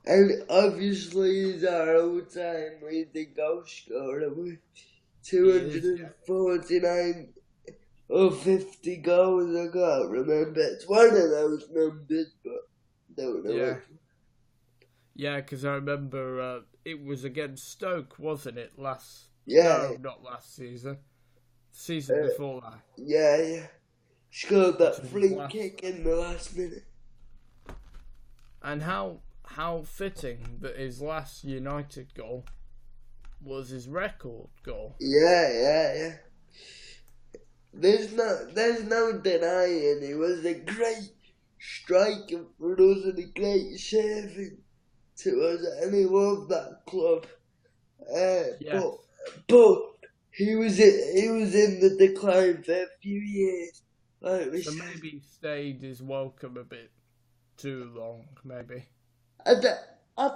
And obviously he's our all-time leading goal scorer with 249 or 50 goals. I can't remember. It's one of those numbers, but don't know it. Yeah, because I remember it was against Stoke, wasn't it? No, not last season. Season before that. Yeah. Scored that free kick in the last minute. And how fitting that his last United goal was his record goal. Yeah. There's no denying he was a great striker for us and a great saving to us, and he loved that club. But he was in the decline for a few years. So maybe he stayed his welcome a bit too long, maybe. I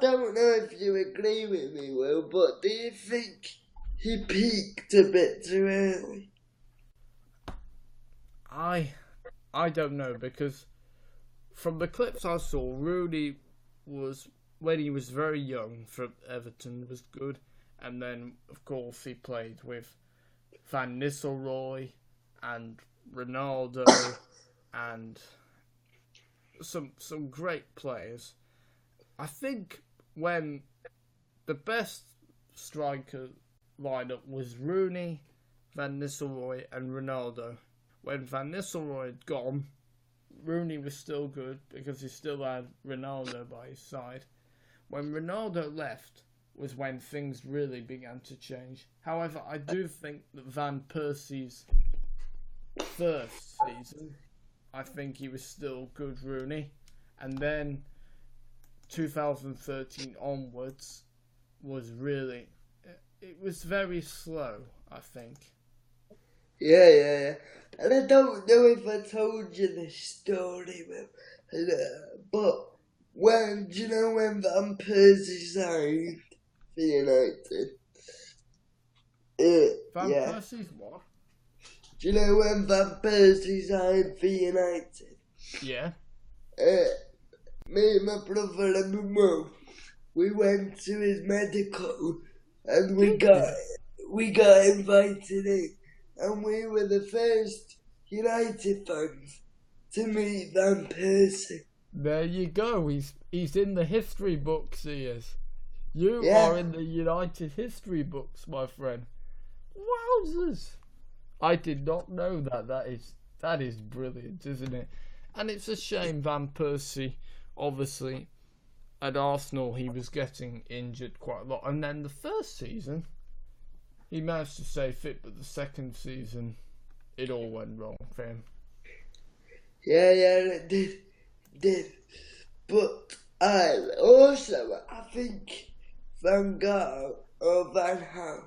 don't know if you agree with me, Will, but do you think he peaked a bit too early? I don't know, because from the clips I saw, Rooney was, when he was very young for Everton, was good, and then of course he played with Van Nistelrooy and Ronaldo and some great players. I think when the best striker lineup was Rooney, Van Nistelrooy and Ronaldo. When Van Nistelrooy had gone, Rooney was still good because he still had Ronaldo by his side. When Ronaldo left was when things really began to change. However, I do think that Van Persie's first season, I think he was still good Rooney. And then 2013 onwards was really, it was very slow, I think. Yeah. And I don't know if I told you this story, but when Van Persie signed for United? Van Persie's what? Do you know when Van Persie signed for United? Yeah. Me and my brother and my mum, we went to his medical and we got invited in, and we were the first United fans to meet Van Persie. There you go. He's in the history books. He is. You are in the United history books, my friend. Wowzers! I did not know that. That is brilliant, isn't it? And it's a shame Van Persie, obviously, at Arsenal, he was getting injured quite a lot. And then the first season, he managed to stay fit, but the second season, it all went wrong for him. Yeah, it did. But I think Van Gaal or Van Gaal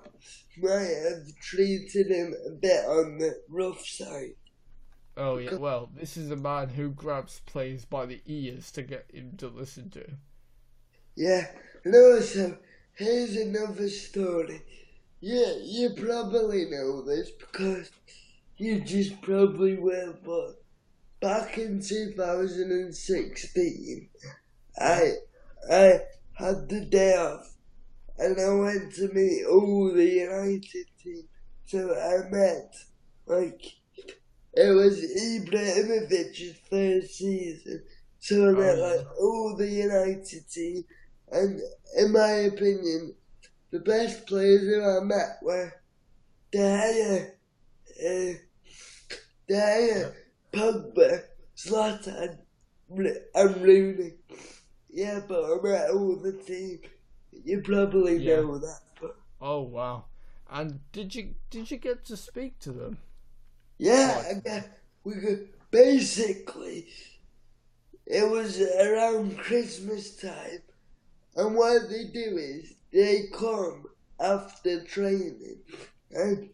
might have treated him a bit on the rough side. Oh yeah, well, this is a man who grabs players by the ears to get him to listen to him. Yeah, and also, here's another story. Yeah, you probably know this because you just probably will, but back in 2016, I had the day off and I went to meet all the United team. So I met, it was Ibrahimovic's first season. So I met, all the United team. And in my opinion, the best players who I met were Dyer, uh, Yeah. Dyer, Pogba, Zlatan, and Rooney. Yeah, but I'm at all the team. You probably Yeah. know that, but Oh wow. And did you get to speak to them? yeah, Like, we could basically. It was around Christmas time, and what they do is they come after training, and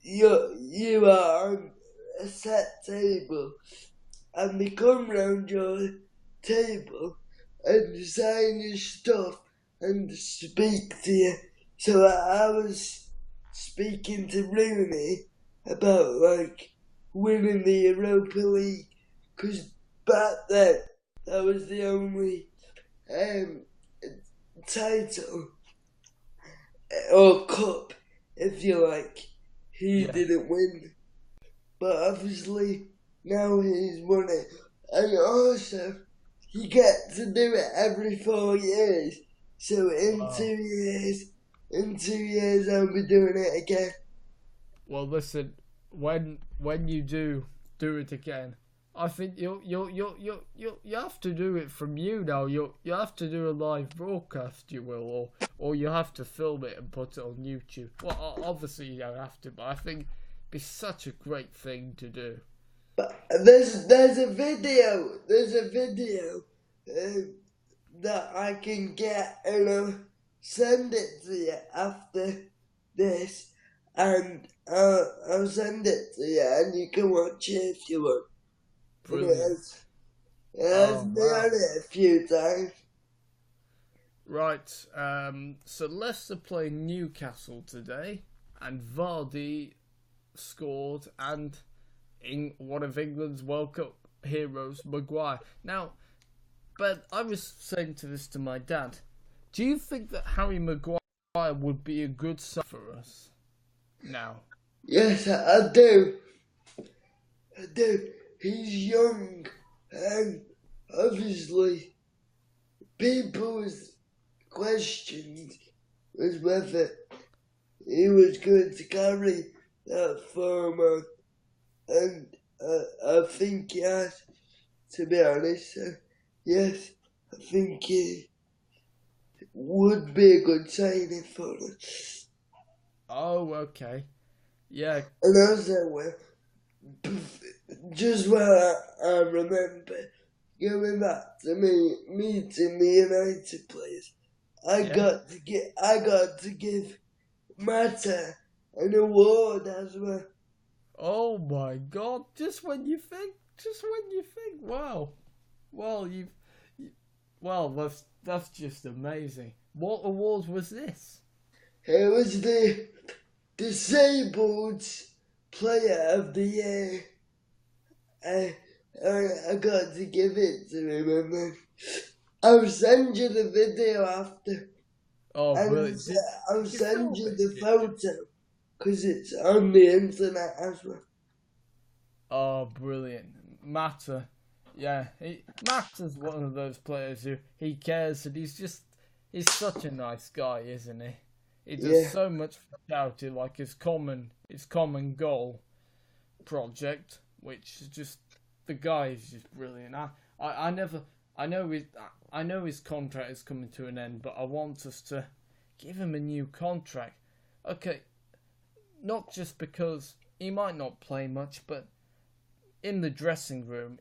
you are on a set table, and they come round your table and sign your stuff and speak to you. So I was speaking to Rooney about like winning the Europa League, because back then that was the only um, title or cup, if you like, he yeah. didn't win. But obviously now he's won it, and also he gets to do it every 4 years. So Wow. in 2 years I'll be doing it again. Well, listen, when you do it again, I think you have to do it from YouNow. You have to do a live broadcast, you will, or you have to film it and put it on YouTube. Well, obviously you don't have to, but I think it'd be such a great thing to do. But there's a video um, that I can get, and I'll send it to you after this, and I'll send it to you, and you can watch it if you want. And Brilliant. it has Oh me wow. on it a few times. Right. So Leicester play Newcastle today, and Vardy scored, and in one of England's World Cup heroes, Maguire. Now, but I was saying this to my dad. Do you think that Harry Maguire would be a good sub for us now? Yes, I do. I do. He's young, and obviously people's questions was whether he was going to carry that form on, and I think he has, to be honest. So, yes, I think he would be a good signing for us. Oh, okay. Yeah, And also, just while I remember going back to me meeting the United players, yeah. I got to give Mata an award as well. Oh my God! Just when you think, wow. Well, you well, that's just amazing. What award was this? It was the disabled player of the year. I, I got to give it to him, and then I'll send you the video after, Oh, and brilliant! I'll Did you send film you it? the Did you? photo, because it's on the internet as well. Oh, brilliant! Mata, yeah, Mata's one of those players who he cares, and he's such a nice guy, isn't he? He does Yeah, so much for charity, like his common goal project, which is just the guy is just brilliant. I never I know his contract is coming to an end, but I want us to give him a new contract. Okay, not just because he might not play much, but in the dressing room,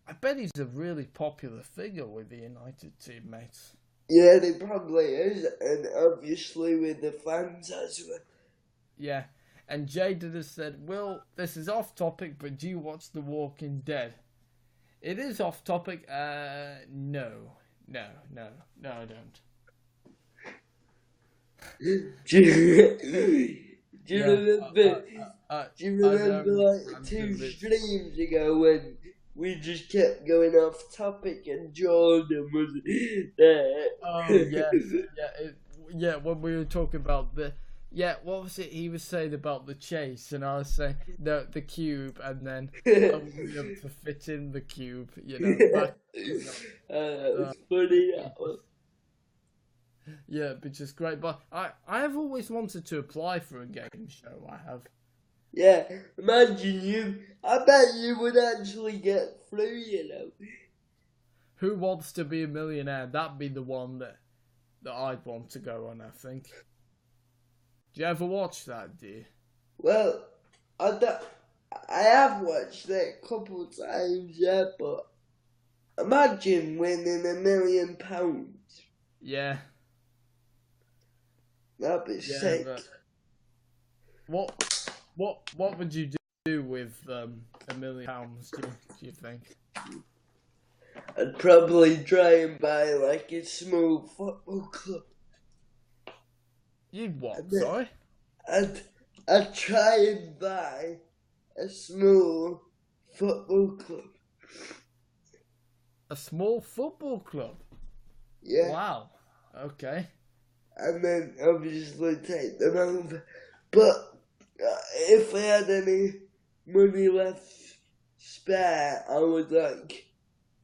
I bet he's a really popular figure with the United teammates. yeah, they probably is, and obviously with the fans as well. Yeah, and Jada has said, "Will, this is off topic, but do you watch The Walking Dead?" It is off topic. No, I don't. Do you Yeah, remember? Do you I know. remember like two Randomly. streams ago when we just kept going off topic and Jordan was there? Oh yes, yeah. When we were talking about what was it he was saying about the chase, and I was saying the cube, and then I would be able to fit in the cube. That Uh, was funny. That was. Yeah, it'd be just great. But I have always wanted to apply for a game show. I have. Yeah, imagine you. I bet you would actually get through, you know. Who Wants to Be a Millionaire? That'd be the one that I'd want to go on, I think. Do you ever watch that, do you? Well, I have watched it a couple of times, yeah, but imagine winning £1 million. Yeah. That'd be sick. What would you do with £1 million? Do you think? I'd probably try and buy like a small football club. You'd what? Sorry? I'd try and buy a small football club. A small football club? Yeah. Wow. Okay. And then obviously take them over. But if I had any money left spare, I would like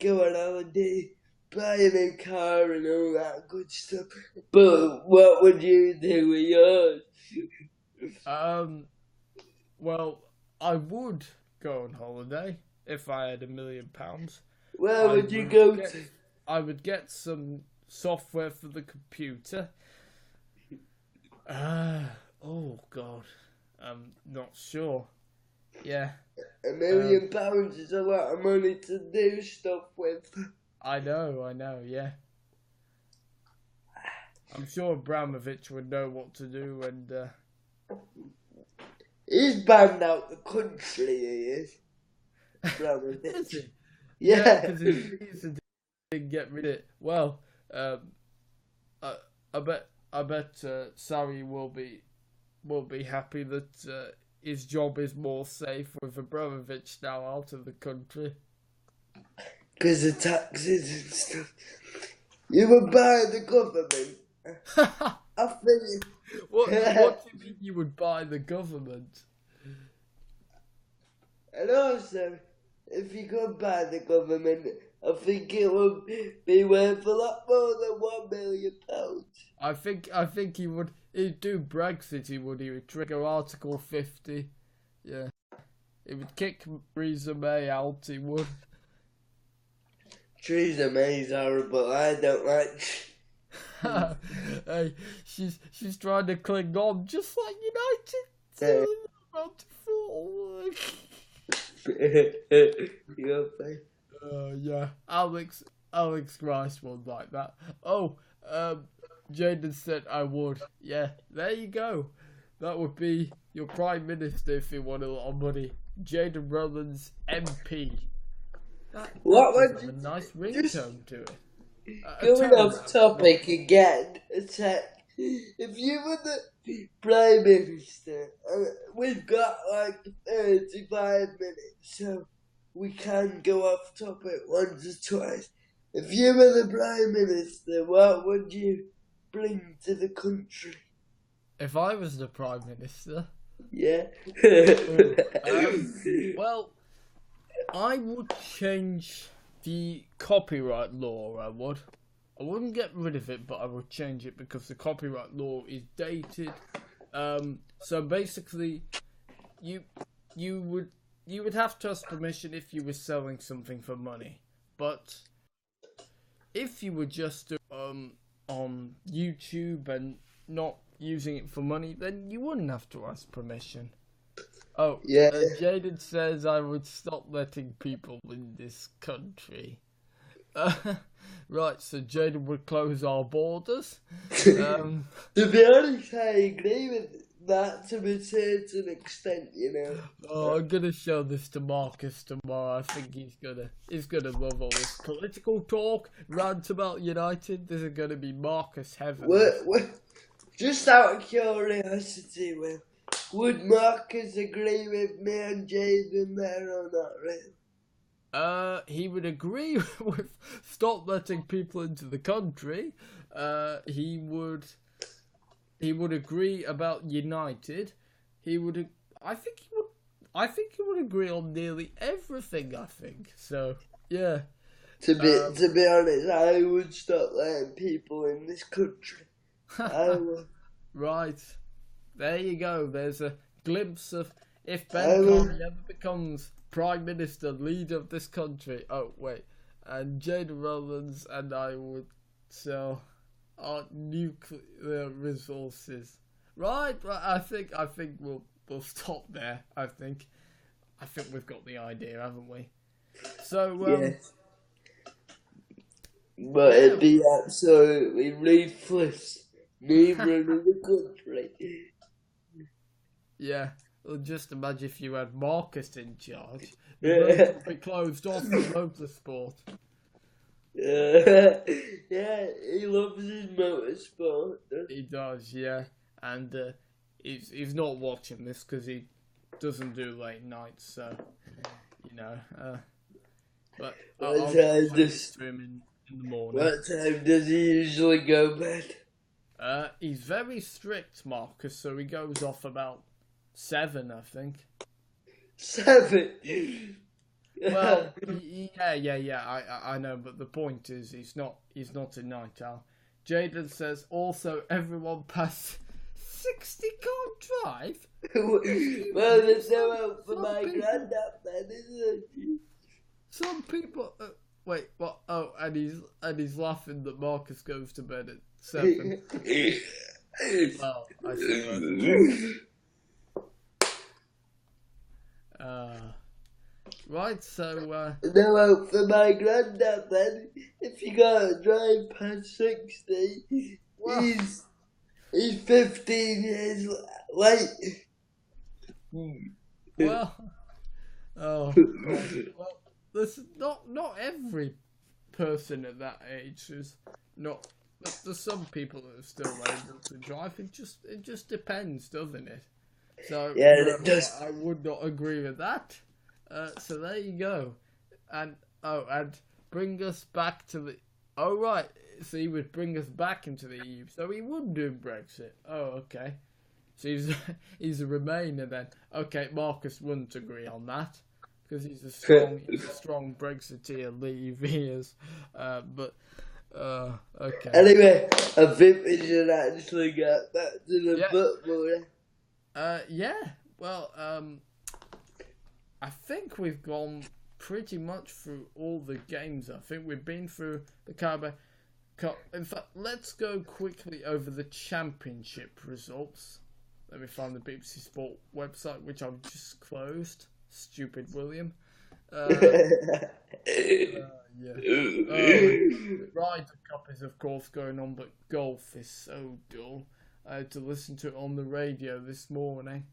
go on holiday, buy a new car and all that good stuff. But what would you do with yours? Well, I would go on holiday if I had £1 million. Where would you go to? I would get some software for the computer. Oh God, I'm not sure. Yeah. £1 million is a lot of money to do stuff with. I know, yeah. I'm sure Abramovich would know what to do, and he's banned out the country, he is. Abramovich. Is he? Yeah. Because he didn't get rid of it. Well, I bet Sarri will be happy that his job is more safe with Abramovich now out of the country. Because of taxes and stuff. You would buy the government. I think. What do you mean you would buy the government? And also, if you could buy the government, I think it would be worth a lot more than £1 million. I think he'd do Brexit, he would trigger Article 50. Yeah. He would kick Theresa May out, he would. Theresa May's horrible, I don't like. Hey, she's trying to cling on just like United. About to fall. Yeah. Alex Rice won't like that. Oh, Jaden said I would. Yeah, there you go. That would be your Prime Minister if you want a lot of money. Jaden Rowlands MP. What would you... a nice ringtone to it. Going off topic again, if you were the Prime Minister, we've got like 35 minutes, so we can go off topic once or twice. If you were the Prime Minister, what would you bring to the country? If I was the Prime Minister? Yeah. Well, I would change the copyright law. I wouldn't get rid of it, but I would change it because the copyright law is dated. So basically, you would have to ask permission if you were selling something for money. But if you were just on YouTube and not using it for money, then you wouldn't have to ask permission. Oh, yeah. Jaden says I would stop letting people in this country. Right, so Jaden would close our borders. To be honest, I agree with that to a certain extent, you know. Oh, I'm gonna show this to Marcus tomorrow. I think he's gonna love all this political talk, rant about United. This is gonna be Marcus heaven. Just out of curiosity, would Marcus agree with me and Jaden there or not, really? He would agree with stop letting people into the country. He would agree about United. I think he would agree on nearly everything, I think. So, yeah. To be honest, I would stop letting people in this country. I will. Right. There you go. There's a glimpse of if I Ben will. Carney ever becomes Prime Minister, leader of this country. Oh, wait. And Jada Rollins and I would sell our nuclear resources. Right. I think we'll stop there. I think we've got the idea, haven't we? So, Yes. But yeah. it'd be absolutely ruthless. Neither in the country. Yeah. Well, just imagine if you had Marcus in charge. The roads would be closed off for motorsport. Yeah, he loves his motorsport. He does, yeah. And he's not watching this because he doesn't do late nights, so, you know. But I'll just to him in the morning. What time does he usually go bed? He's very strict, Marcus, so he goes off about 7, I think. 7? Well, yeah. I know, but the point is, he's not a night owl. Jaden says also everyone past 60 can't drive. Well, there's no hope for my granddad then, is there? Some people. Wait, what? Oh, and he's laughing that Marcus goes to bed at 7. Well, I suppose. Right, so no hope for my granddad then. If you can't drive past 60, well, he's 15 years late. well, well, listen, not every person at that age is not. There's some people that are still able to drive. It just depends, doesn't it? So yeah, it does. I would not agree with that. So there you go, and bring us back to the. Oh right, so he would bring us back into the EU. So he would do Brexit. Oh okay, so he's a Remainer then. Okay, Marcus wouldn't agree on that because he's a strong Brexiteer. Leave he is, but okay. Anyway, I think we should actually get back to the football. Yeah. Well, I think we've gone pretty much through all the games. I think we've been through the Carabao Cup. In fact, let's go quickly over the championship results. Let me find the BBC Sport website, which I've just closed. Stupid William. Yeah. The Ryder Cup is, of course, going on, but golf is so dull. I had to listen to it on the radio this morning.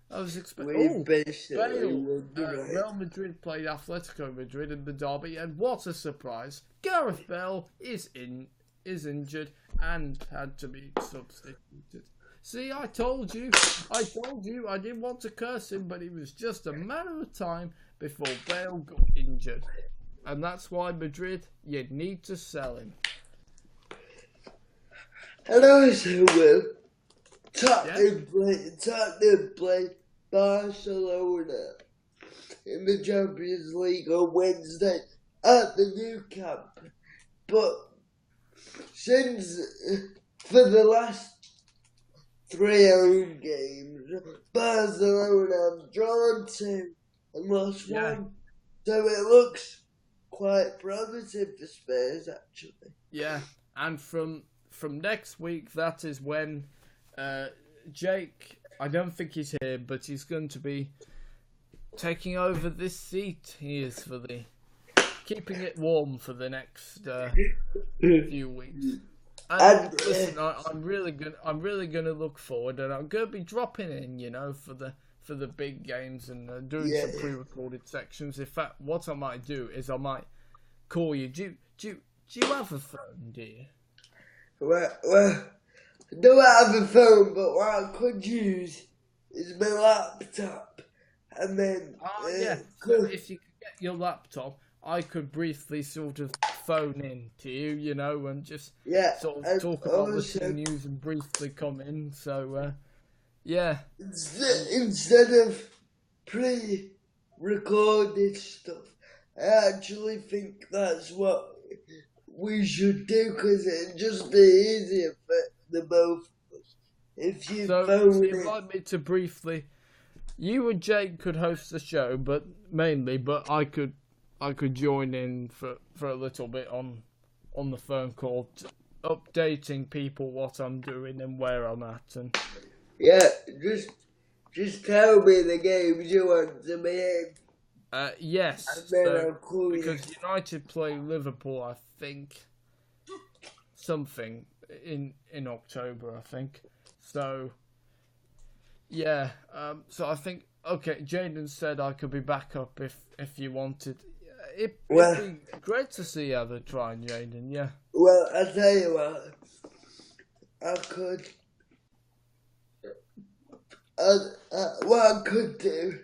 I was expecting. Real Madrid played Atletico Madrid in the derby, and what a surprise! Gareth Bale is injured and had to be substituted. See, I told you, I didn't want to curse him, but it was just a matter of time before Bale got injured, and that's why Madrid, you need to sell him. And also, Will, Tottenham play Barcelona in the Champions League on Wednesday at the Nou Camp. But for the last 3 home games, Barcelona have drawn 2 and lost 1. So it looks quite promising for Spurs, actually. Yeah, and from next week, that is when Jake, I don't think he's here, but he's going to be taking over this seat. He is keeping it warm for the next few weeks. And listen, I'm really gonna look forward, and I'm gonna be dropping in, for the big games and doing some pre-recorded sections. In fact, what I might do is I might call you. Do you have a phone, do you? Well, I don't have a phone, but what I could use is my laptop, and then. So if you could get your laptop, I could briefly sort of phone in to you, and just sort of talk about the news and briefly come in. So, yeah. Instead of pre-recorded stuff, I actually think that's what we should do, because it'd just be easier the both. If you So phone you'd it, like me to briefly, you and Jake could host the show, but I could join in for a little bit on the phone call, updating people what I'm doing and where I'm at, and yeah, just tell me the games you want to be in, yes, and then so I'll call you. because United play Liverpool, I think something in October, I think. So yeah, so I think okay. Jaden said I could be back up if you wanted. It'd be great to see you other trying, Jaden. Yeah. Well, I tell you what, I could. What I could do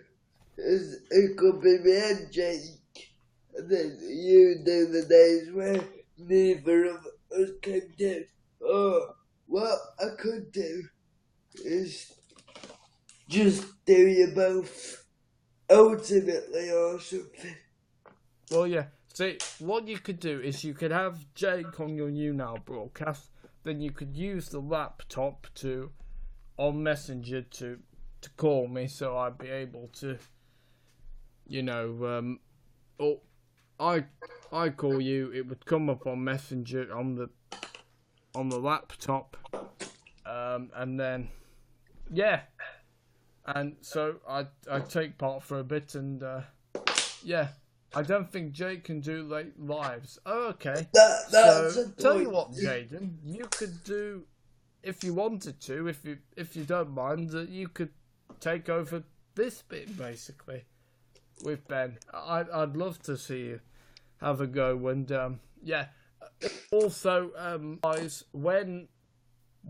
is it could be me and Jake, and then you do the days where neither of us can do. Or what I could do is just do you both ultimately or something. Well, yeah. See, what you could do is you could have Jake on your YouNow broadcast, then you could use the laptop on Messenger to call me, so I'd be able to, or I call you, it would come up on Messenger on the laptop, and then yeah, and so I take part for a bit, and yeah. I don't think Jake can do late lives. Oh, okay. So tell you what, Jaden, you could do, if you wanted to, if you don't mind, that you could take over this bit basically with Ben. I'd love to see you have a go, and yeah. Also, guys, when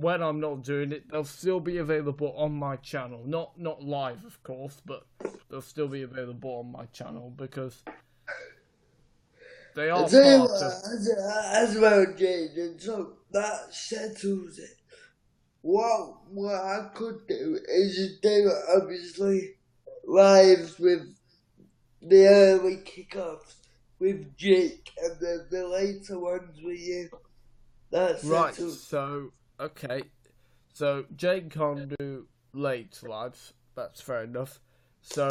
I'm not doing it, they'll still be available on my channel. Not live, of course, but they'll still be available on my channel because they are part of... As well, Jaden, so that settles it. What I could do is just do, obviously, lives with the early kickoffs with Jake, and then the later ones with you. That's right, so, okay. So, Jake can't do late lives. That's fair enough. So,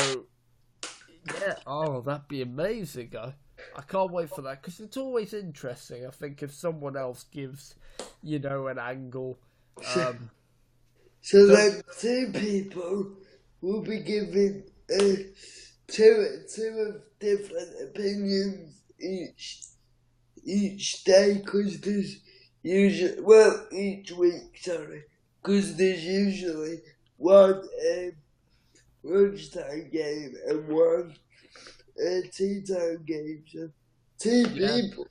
yeah, that'd be amazing. I can't wait for that, because it's always interesting, I think, if someone else gives, an angle. So then two people will be giving two of different opinions each day, because there's usually, each week, sorry, because there's usually one lunchtime game and one tea time game. So two people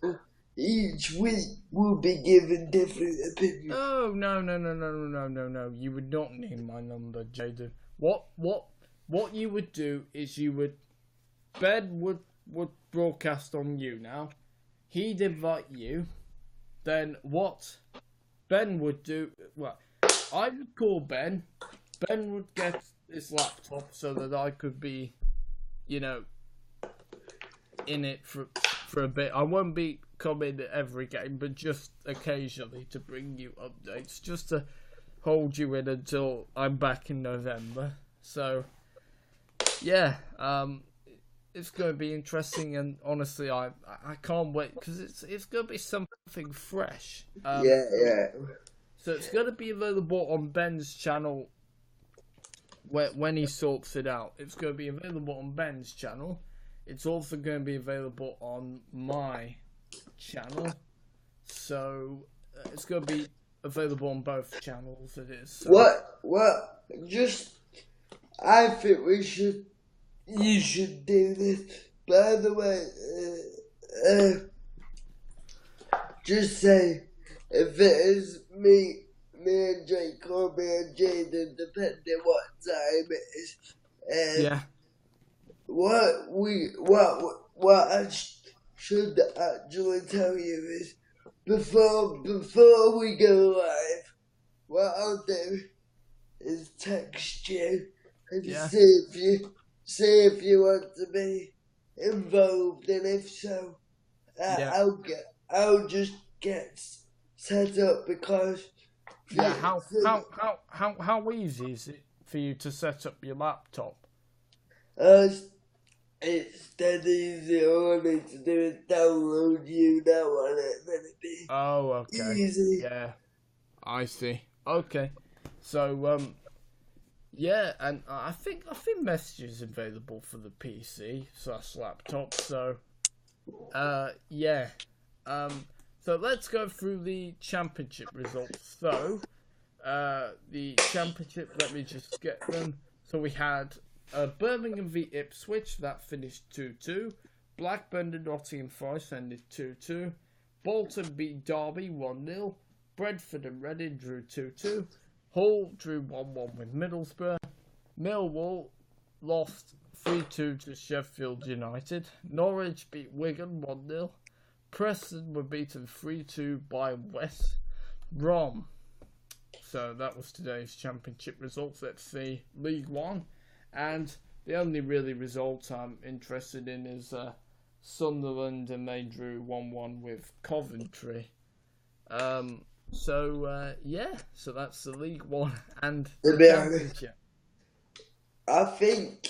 each week will be given different opinions. Oh, no. You would not need my number, Jaden. What you would do is Ben would broadcast on YouNow. He'd invite you. Then what Ben would do, I would call Ben. Ben would get his laptop so that I could be, in it for a bit. I won't be coming at every game, but just occasionally to bring you updates, just to hold you in until I'm back in November. So, yeah, it's going to be interesting, and honestly, I can't wait, because it's going to be something fresh. Yeah. So it's going to be available on Ben's channel when he sorts it out. It's going to be available on Ben's channel. It's also going to be available on my channel. So it's going to be available on both channels. It is. So. I think you should do this. By the way, just say if it is me and Jake, or me and Jaden, depending what time it is. Yeah. What I should actually tell you is before we go live, what I'll do is text you and see if you want to be involved, and if so, I'll just get set up, because Yeah, how easy is it for you to set up your laptop? Uh, it's dead easy. All I need to do is download YouNow on it, then it'd be Oh, okay. easy. Yeah, I see. Okay. So, yeah, and I think Message is available for the PC/laptop. So, yeah. So let's go through the championship results. So, the championship, let me just get them. So we had Birmingham v Ipswich, that finished 2-2. Blackburn and Nottingham Forest ended 2-2. Bolton beat Derby 1-0. Brentford and Reading drew 2-2. Hull drew 1-1 with Middlesbrough. Millwall lost 3-2 to Sheffield United. Norwich beat Wigan 1-0. Preston were beaten 3-2 by West Brom. So that was today's championship results. Let's see League One. And the only really result I'm interested in is Sunderland, and they drew 1-1 with Coventry. Yeah, so that's the League One and To the be honest, championship. I think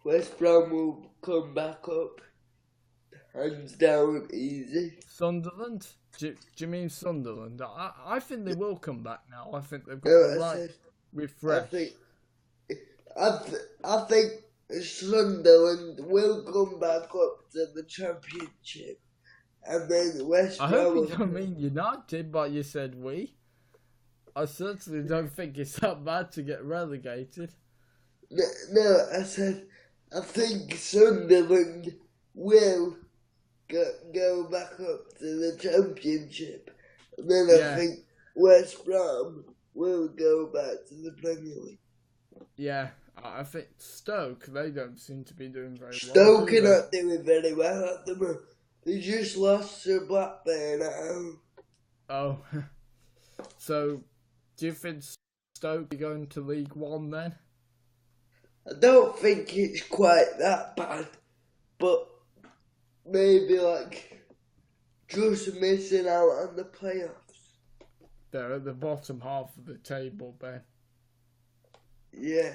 West Brom will come back up hands down easy. Sunderland? Do you mean Sunderland? I think they will come back now. I think they've got No, the I right said, I refresh. think Sunderland will come back up to the championship, and then West I Brom. hope you don't mean United, but you said we. I certainly don't think it's that bad to get relegated. No, I said I think Sunderland will go back up to the championship, and then I think West Brom will go back to the Premier League. Yeah, I think Stoke, they don't seem to be doing very well. Stoke are not doing very well at the moment. They just lost to Blackburn at home. Oh, so do you think Stoke are going to League One then? I don't think it's quite that bad, but maybe just missing out on the playoffs. They're at the bottom half of the table, Ben. Yeah,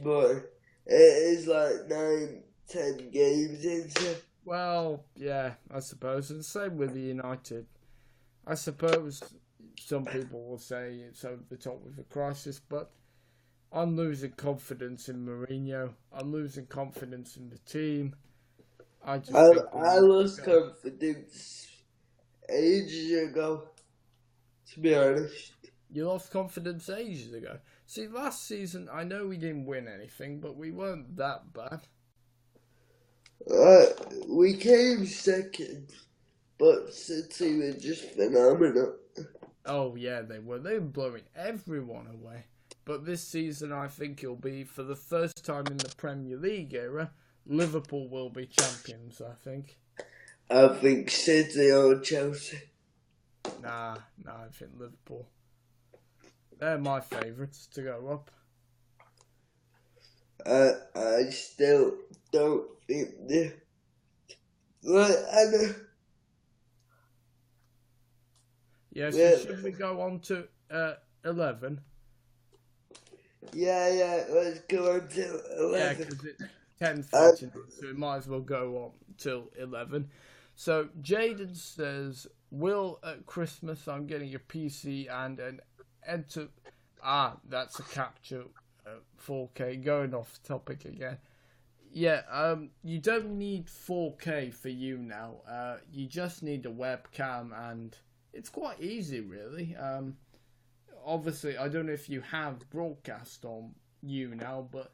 but it is 9-10 games into. Well, yeah, I suppose. And same with the United. I suppose some people will say it's over the top with a crisis, but I'm losing confidence in Mourinho. I'm losing confidence in the team. I lost confidence ages ago, to be honest. You lost confidence ages ago. See, last season, I know we didn't win anything, but we weren't that bad. We came second, but City were just phenomenal. Oh, yeah, they were. They were blowing everyone away. But this season, I think it'll be, for the first time in the Premier League era, Liverpool will be champions, I think. I think City or Chelsea. Nah, I think Liverpool. They're my favourites to go up. I still don't think they. Yeah, so should we go on to 11? Yeah, let's go on to 11. Yeah, because it's 10:30, so we might as well go on till 11. So Jaden says, Will, at Christmas I'm getting a PC and an enter... that's a capture 4K. Going off topic again. Yeah, you don't need 4K for YouNow. You just need a webcam, and it's quite easy, really. Obviously, I don't know if you have broadcast on YouNow, but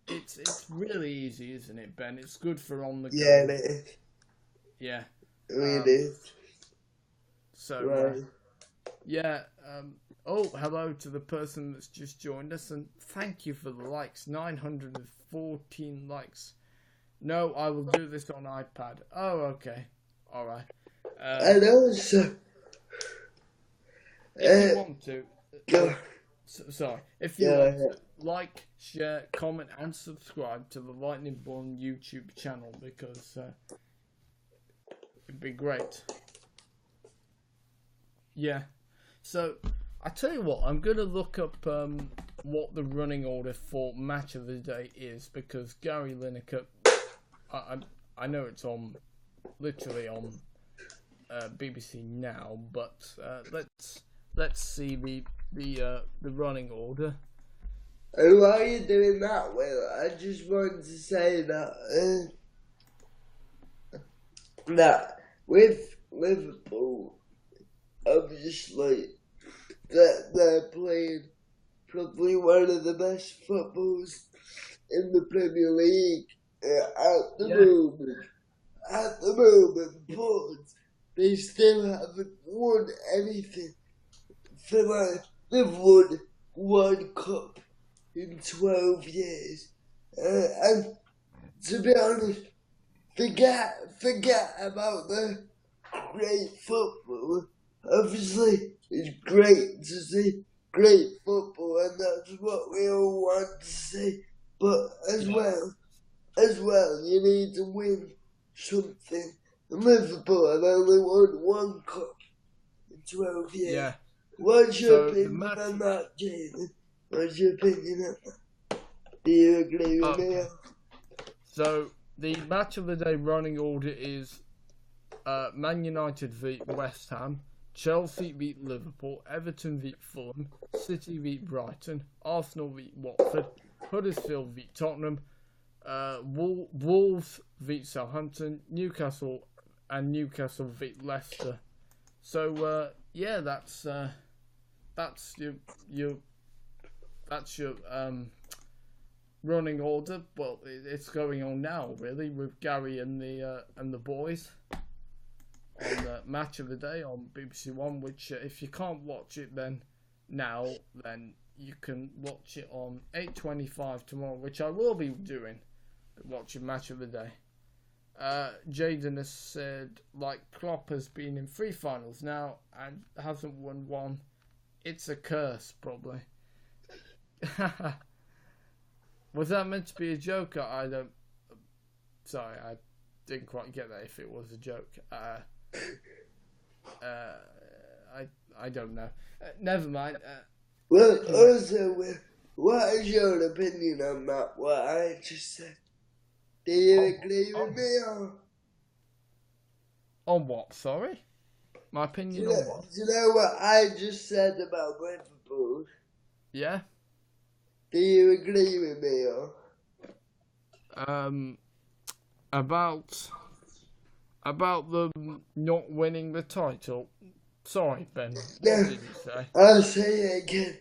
it's really easy, isn't it, Ben? It's good for on the go. Yeah, it is. Yeah. It is. So, right. Oh, hello to the person that's just joined us, and thank you for the likes. 914 likes. No, I will do this on iPad. Oh, okay. All right. And also, if you want to, if you want to, like, share, comment, and subscribe to the Lightning Born YouTube channel, because it'd be great. Yeah. So, I tell you what, I'm going to look up what the running order for Match of the Day is, because Gary Lineker, I know it's literally on BBC Now, but let's see the running order. And while you're doing that, Will, I just wanted to say that with Liverpool, obviously, that they're playing probably one of the best footballs in the Premier League at the moment. At the moment, but they still haven't won anything. They've won one cup in 12 years. And to be honest, forget about the great football. Obviously, it's great to see great football, and that's what we all want to see. But as well, you need to win something. Liverpool have only won one cup in 12 years. Yeah. What's your opinion on that, Jaden? What's your opinion on that? Do you agree with me? So, the Match of the Day running order is Man United beat West Ham, Chelsea beat Liverpool, Everton beat Fulham, City beat Brighton, Arsenal beat Watford, Huddersfield beat Tottenham, Wolves beat Southampton, Newcastle beat Leicester. So yeah, that's your running order. Well, it's going on now, really, with Gary and the boys on the Match of the Day on BBC One. Which, if you can't watch it then you can watch it on 8:25 tomorrow, which I will be doing, watching Match of the Day. Jaden has said, like, Klopp has been in 3 finals now and hasn't won one. It's a curse, probably. Was that meant to be a joke? Sorry, I didn't quite get that if it was a joke. I don't know. Never mind. Well, also, what is your opinion on that, what I just said? Do you agree with me or? On what, sorry? My opinion on what? Do you know what I just said about Liverpool? Yeah? Do you agree with me or? About them not winning the title. Sorry, Ben. What did you say? I'll say it again.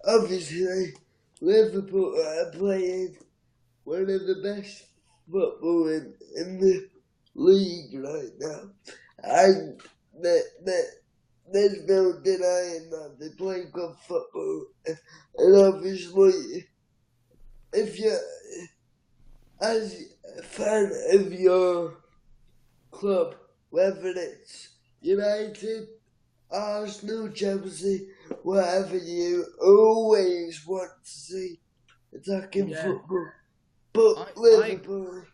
Obviously, Liverpool are playing one of the best football in the league right now. And there's no denying that they play good football. And obviously, if you're, as a fan of your club, whether it's United, Arsenal, Chelsea, whatever, you always want to see attacking football. But Liverpool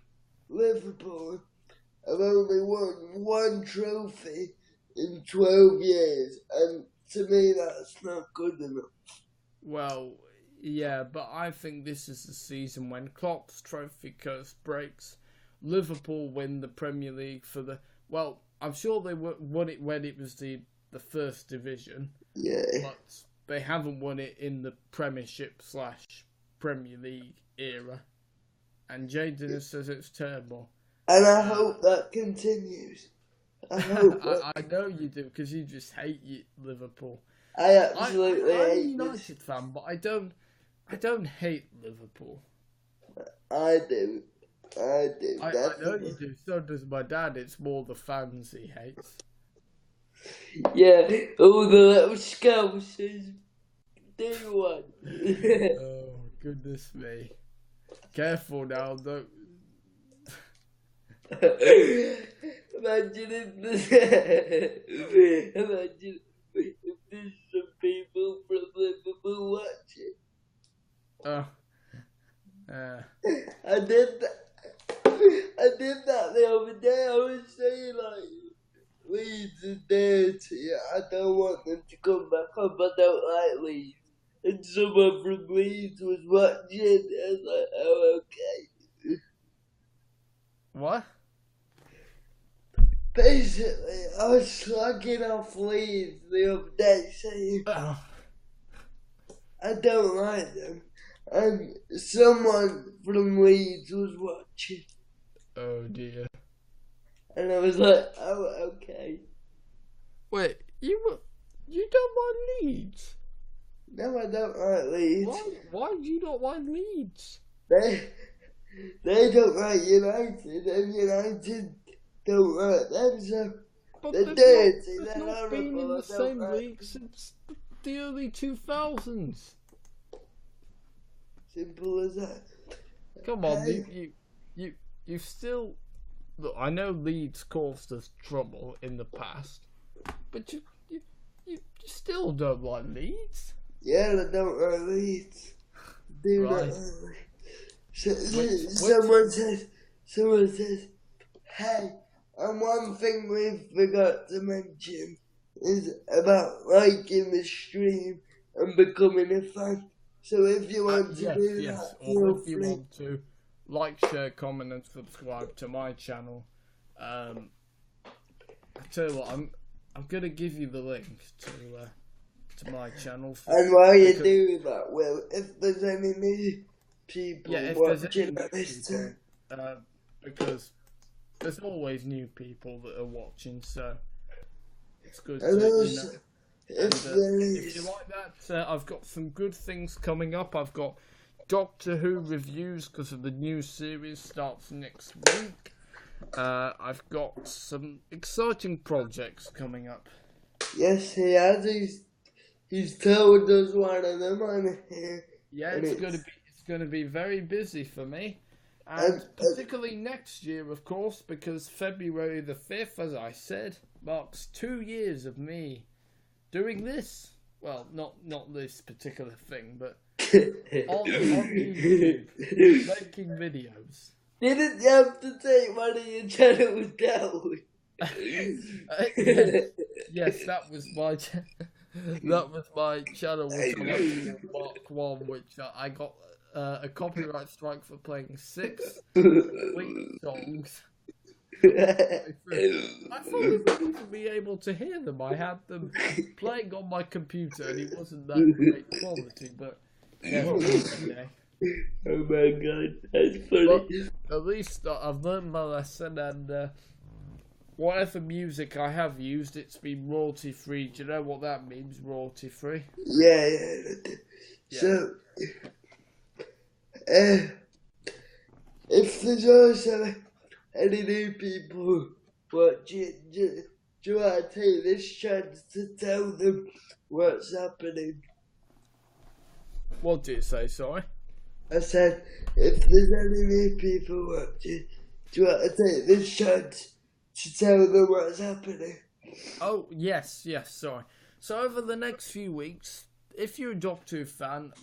have only won one trophy in 12 years, and to me that's not good enough. Well, yeah, but I think this is the season when Klopp's trophy curse breaks. Liverpool win the Premier League for the... Well, I'm sure they won it when it was the first division. Yeah. But they haven't won it in the Premiership/Premier League era. And Jaden says it's terrible. And I hope that continues. I know you do, because you just hate Liverpool. I absolutely I'm hate a United fan, but I don't hate Liverpool. I do. I know you do. So does my dad. It's more the fans he hates. Yeah, all the little scousers. Do one. Oh, goodness me. Careful now, don't... Imagine if there's some people from Liverpool watching. I did that the other day. I was saying, Leeds are dirty. I don't want them to come back up. I don't like Leeds. And someone from Leeds was watching. I was like, oh, okay. What? Basically, I was slagging off Leeds the other day, saying I don't like them. And someone from Leeds was watching. Oh dear. And I was like, oh, okay. Wait, you don't like Leeds? No, I don't like Leeds. Why do you not like Leeds? They don't like United, and United don't like them, so But they're they've dirty, not, they're they've not been in horrible. the same league since the early 2000s. Simple as that. Come on, you still... Look, I know Leeds caused us trouble in the past, but you still don't like Leeds? Yeah, I don't like Leeds. Do Right. not like Leeds. Someone says, hey, and one thing we forgot to mention is about liking the stream and becoming a fan. So if you want to do that, or if you want to like, share, comment, and subscribe to my channel. I tell you what, I'm gonna give you the link to my channel. And while you're doing that, Will, if there's any new people watching at this time, because there's always new people that are watching, so it's good and to, also, if you like that, I've got some good things coming up. I've got Doctor Who reviews because of the new series starts next week. I've got some exciting projects coming up. Yes, he has. He's told us one of them on here. Yeah, it's going to be very busy for me, and particularly next year, of course, because February the 5th, as I said, marks 2 years of me doing this. Well, not this particular thing, but on YouTube, making videos. Didn't you have to take one of your channels down? Yes, that was my channel, which was Mark 1, which I got a copyright strike for playing 6 complete songs. I thought you wouldn't be able to hear them. I had them playing on my computer, and it wasn't that great quality, but yeah. Oh my god, that's funny. But at least I've learned my lesson, and whatever music I have used, it's been royalty free. Do you know what that means, royalty free? Yeah. So, if there's also any new people watching, do you want to take this chance to tell them what's happening? What did you say, sorry? I said, if there's any new people watching, do you want to take this chance to tell them what's happening? Oh, yes, sorry. So over the next few weeks, if you're a Doctor Who fan,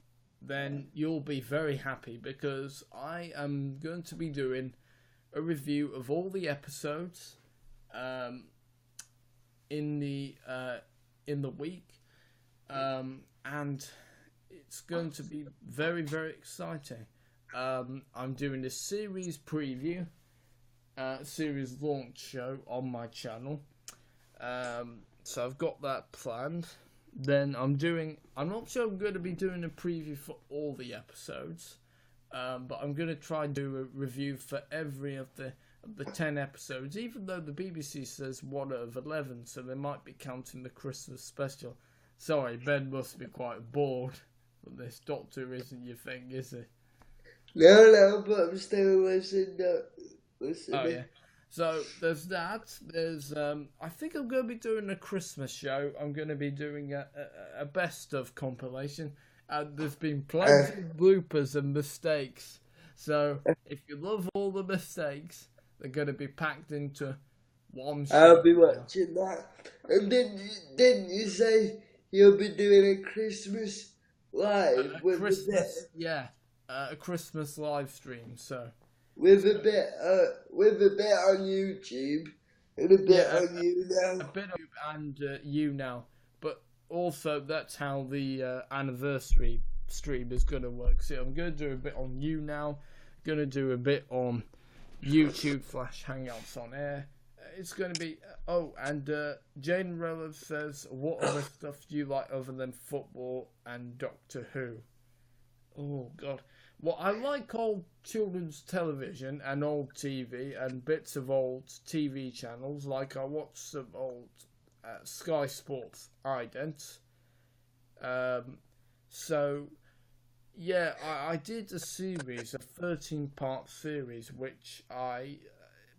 then you'll be very happy, because I am going to be doing a review of all the episodes in the week, and it's going to be very, very exciting. I'm doing a series preview, series launch show on my channel. So I've got that planned. Then I'm not sure I'm going to be doing a preview for all the episodes, but I'm going to try and do a review for every of the 10 episodes, even though the BBC says 1 out of 11, so they might be counting the Christmas special. Sorry, Ben must be quite bored. But this Doctor isn't your thing, is it? No, but I'm still listening. Oh, yeah. So, there's that. There's, I think I'm going to be doing a Christmas show. I'm going to be doing a best of compilation. And there's been plenty of bloopers and mistakes. So, if you love all the mistakes, they're going to be packed into one show. I'll be watching that. And didn't you say you'll be doing a Christmas live with Christmas, a Christmas live stream. So with a bit on YouTube and a bit Yeah, on YouNow. a bit of and YouNow, but also that's how the anniversary stream is gonna work. So I'm gonna do a bit on YouNow, gonna do a bit on YouTube / Hangouts on Air. It's gonna be and Jane Reliv says, what other stuff do you like other than football and Doctor Who? Oh God. Well, I like old children's television and old TV and bits of old TV channels. Like I watch some old Sky Sports idents. So, yeah, I did a series, a 13-part series, which I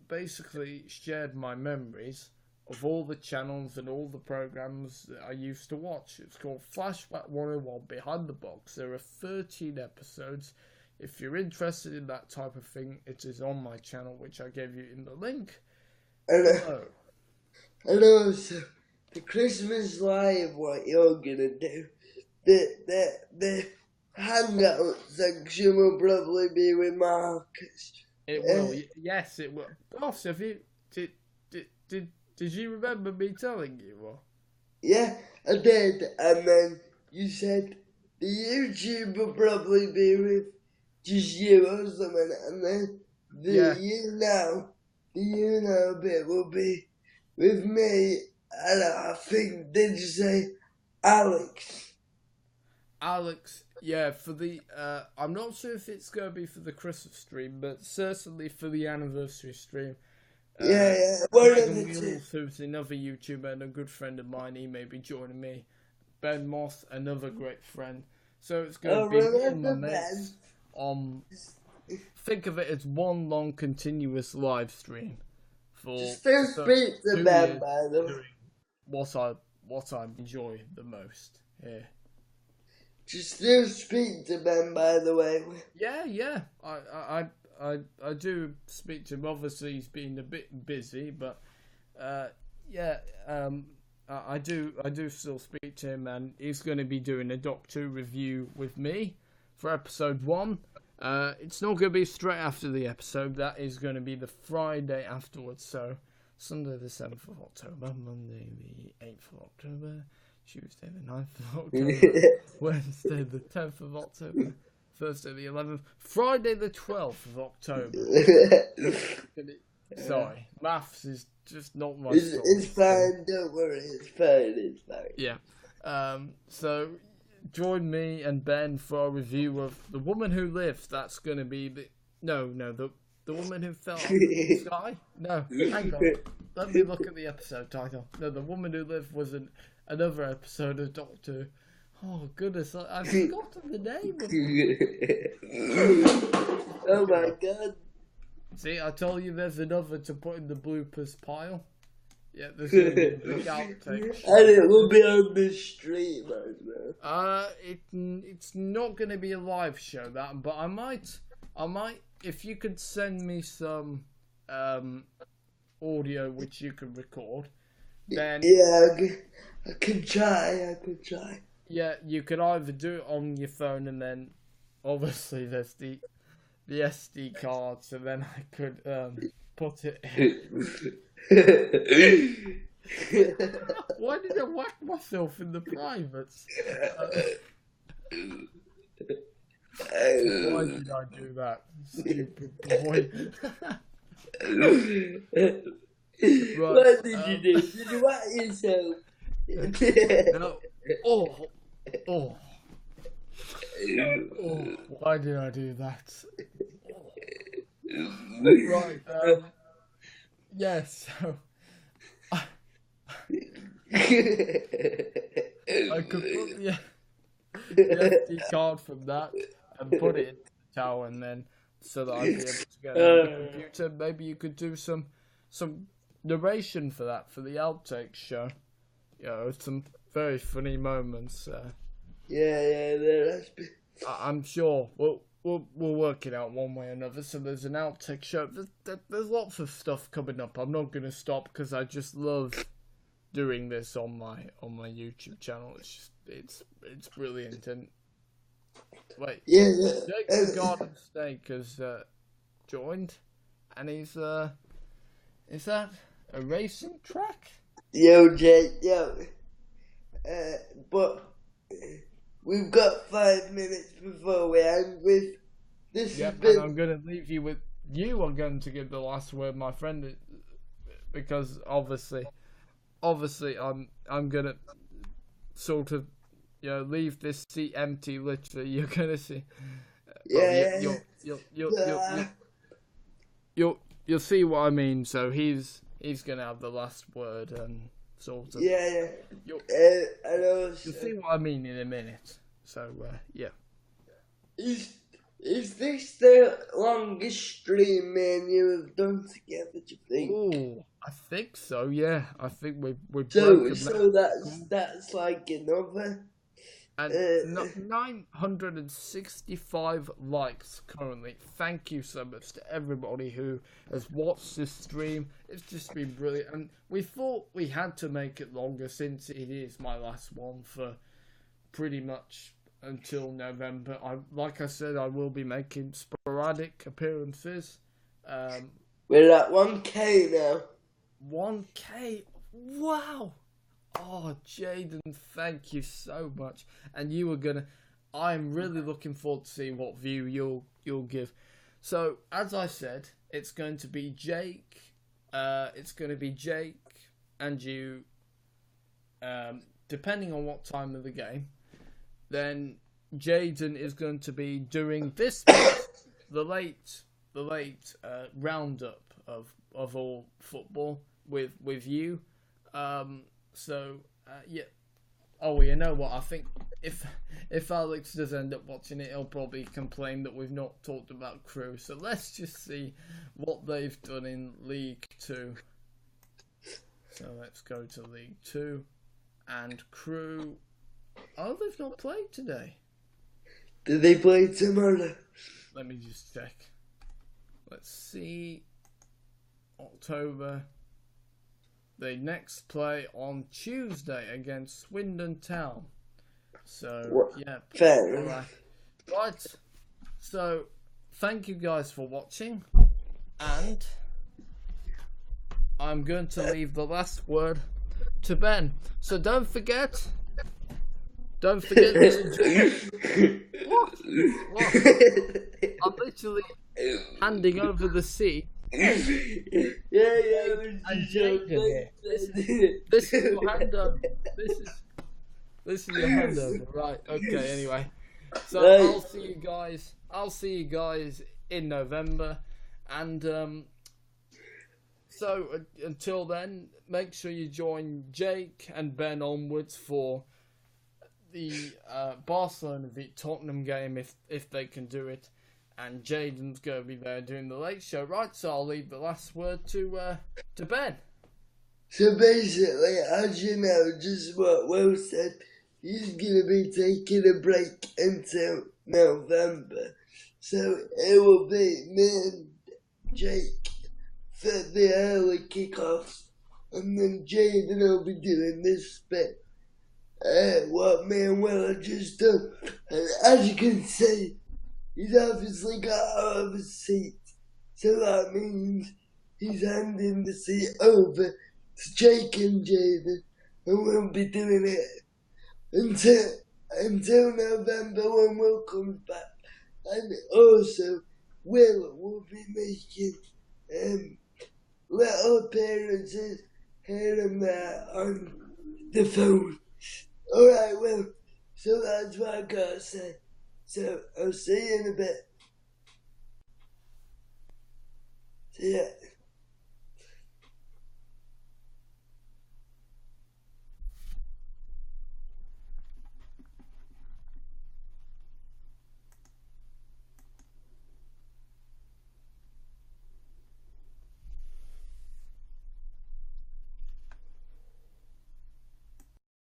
basically shared my memories of all the channels and all the programs that I used to watch. It's called Flashback 101 Behind the Box. There are 13 episodes. If you're interested in that type of thing, it is on my channel, which I gave you in the link. And also, the Christmas Live, what you're gonna do, the hangout section will probably be with Marcus. It will, yes, it will. Boss, have you did you remember me telling you? Or? Yeah, I did, and then you said the YouTube will probably be with just you or something, and then the YouNow bit will be with me, and I think, did you say Alex? Alex, yeah, for the, I'm not sure if it's going to be for the Christmas stream, but certainly for the anniversary stream. Megan Wheels, who's another YouTuber and a good friend of mine, he may be joining me. Ben Moss, another great friend. So it's going to be me and my mates. Think of it as one long continuous live stream for still speak to Ben, by the way. What I enjoy the most. Yeah. Just still speak to Ben, by the way. Yeah. I do speak to him. Obviously, he's been a bit busy, but I do still speak to him, and he's going to be doing a Doctor Who review with me for episode 1. It's not going to be straight after the episode. That is going to be the Friday afterwards. So Sunday the 7th of October, Monday the 8th of October, Tuesday the 9th of October, Wednesday the 10th of October, Thursday the 11th, Friday the 12th of October. Sorry, maths is just not my story. It's fine, don't worry, it's fine. Yeah. So join me and Ben for a review of The Woman Who Lived. That's going to be the Woman Who Fell Out of the Sky? No, hang on. Let me look at the episode title. No, The Woman Who Lived was another episode of Doctor. Oh, goodness, I've forgotten the name of it. Oh, my God. See, I told you there's another to put in the bloopers pile. Yeah, there's going to be a big outtake. And it will be on the stream as well. It's not going to be a live show, that, but I might, if you could send me some audio which you can record, then... Yeah, I could try. Yeah, you could either do it on your phone, and then obviously there's the SD card, so then I could put it in. Why did I whack myself in the privates? Why did I do that, stupid boy? Right, what did you do? Did you whack yourself? No. Oh, why did I do that? Right, yes, so I could put the SD card from that and put it in the tower, and then so that I'd be able to get it on the computer. Maybe you could do some narration for that, for the outtakes show. You know, some very funny moments. I'm sure we'll work it out one way or another. So there's an outtake show. There's lots of stuff coming up. I'm not gonna stop because I just love doing this on my YouTube channel. It's brilliant. And wait, Jake the Garden Snake has joined, and he's is that a racing track? Yo, Jake, yo. But we've got 5 minutes before we end with this. Yep, and I'm going to leave you with you are going to give the last word, my friend, because obviously I'm going to sort of leave this seat empty. Literally, you're going to see. You'll see what I mean. So he's going to have the last word and sort of. Yeah. You'll see what I mean in a minute. So yeah. Is this the longest stream me and you have done together, do you think? Oh, I think so, yeah. I think we've so that's like another... And 965 likes currently. Thank you so much to everybody who has watched this stream. It's just been brilliant. And we thought we had to make it longer since it is my last one for pretty much until November. Like I said, I will be making sporadic appearances. We're at 1K now. 1K? Wow! Oh, Jaden, thank you so much. And I'm really looking forward to seeing what view you'll give. So, as I said, it's going to be Jake. It's going to be Jake and you, depending on what time of the game. Then Jaden is going to be doing this the late roundup of all football with you. So yeah. Oh, you know what? I think if Alex does end up watching it, he'll probably complain that we've not talked about Crew. So let's just see what they've done in League 2. So let's go to League 2 and Crew. Oh, they've not played today. Did they play tomorrow? Let me just check. Let's see. October. They next play on Tuesday against Swindon Town. So, yeah. Fair. Right. So, thank you guys for watching. And I'm going to leave the last word to Ben. So don't forget to What? I'm literally handing over the seat. Yeah. And Jaden here. This is your handover. This is your handover. Right. Okay. Anyway, so I'll see you guys in November, and so until then, make sure you join Jake and Ben onwards for the Barcelona v Tottenham game if they can do it. And Jaden's going to be there doing the late show, right? So I'll leave the last word to Ben. So basically, as you know, just what Will said, he's going to be taking a break until November. So it will be me and Jake for the early kickoffs, and then Jaden will be doing this bit. What me and Will have just done. And as you can see, he's obviously got out of his seat, so that means he's handing the seat over to Jake and Jaden, and we'll be doing it until November when Will comes back. And also, Will be making little appearances here and there on the phone. Alright, Will, so that's what I gotta say. So, I'll see you in a bit. See ya.